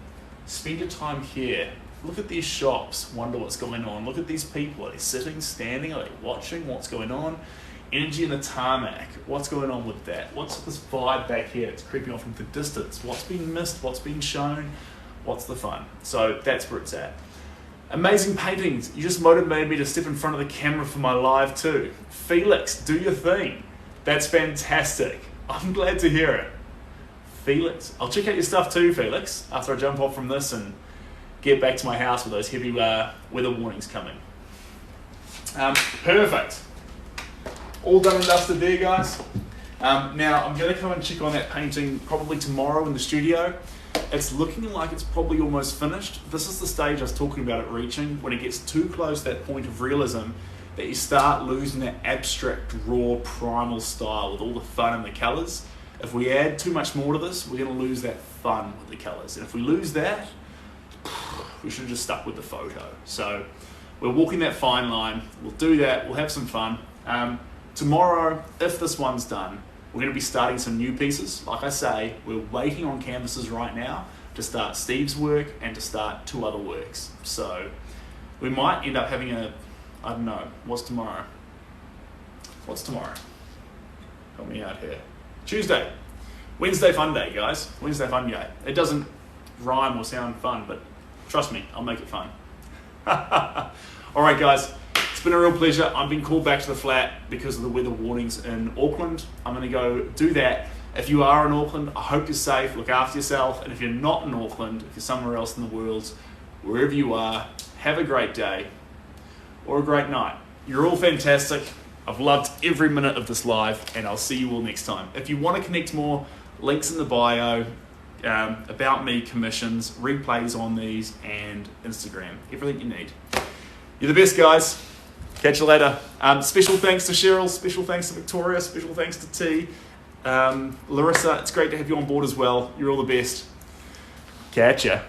spend your time here. Look at these shops, wonder what's going on. Look at these people. Are they sitting, standing? Are they watching what's going on? Energy in the tarmac. What's going on with that? What's this vibe back here? It's creeping off into the distance. What's being missed? What's being shown? What's the fun? So that's where it's at. Amazing paintings. You just motivated me to step in front of the camera for my live too. Felix, do your thing. That's fantastic. I'm glad to hear it. Felix. I'll check out your stuff too, Felix, after I jump off from this and get back to my house with those heavy weather warnings coming. Perfect. All done and dusted there, guys. Now, I'm going to come and check on that painting probably tomorrow in the studio. It's looking like it's probably almost finished. This is the stage I was talking about it reaching, when it gets too close to that point of realism, that you start losing that abstract, raw, primal style with all the fun and the colours. If we add too much more to this, we're going to lose that fun with the colours. And if we lose that, we should have just stuck with the photo. So we're walking that fine line. We'll do that. We'll have some fun. Tomorrow, if this one's done, we're going to be starting some new pieces. Like I say, we're waiting on canvases right now to start Steve's work and to start 2 other works. So we might end up having I don't know, what's tomorrow? What's tomorrow? Help me out here. Tuesday. Wednesday fun day, guys. Wednesday fun day. It doesn't rhyme or sound fun, but trust me, I'll make it fun. All right, guys. It's been a real pleasure. I've been called back to the flat because of the weather warnings in Auckland. I'm going to go do that. If you are in Auckland, I hope you're safe. Look after yourself. And if you're not in Auckland, if you're somewhere else in the world, wherever you are, have a great day or a great night. You're all fantastic. I've loved every minute of this live, and I'll see you all next time. If you want to connect more, links in the bio, about me, commissions, replays on these, and Instagram. Everything you need. You're the best, guys. Catch you later. Special thanks to Cheryl, special thanks to Victoria, special thanks to T. Larissa, it's great to have you on board as well. You're all the best. Catch ya.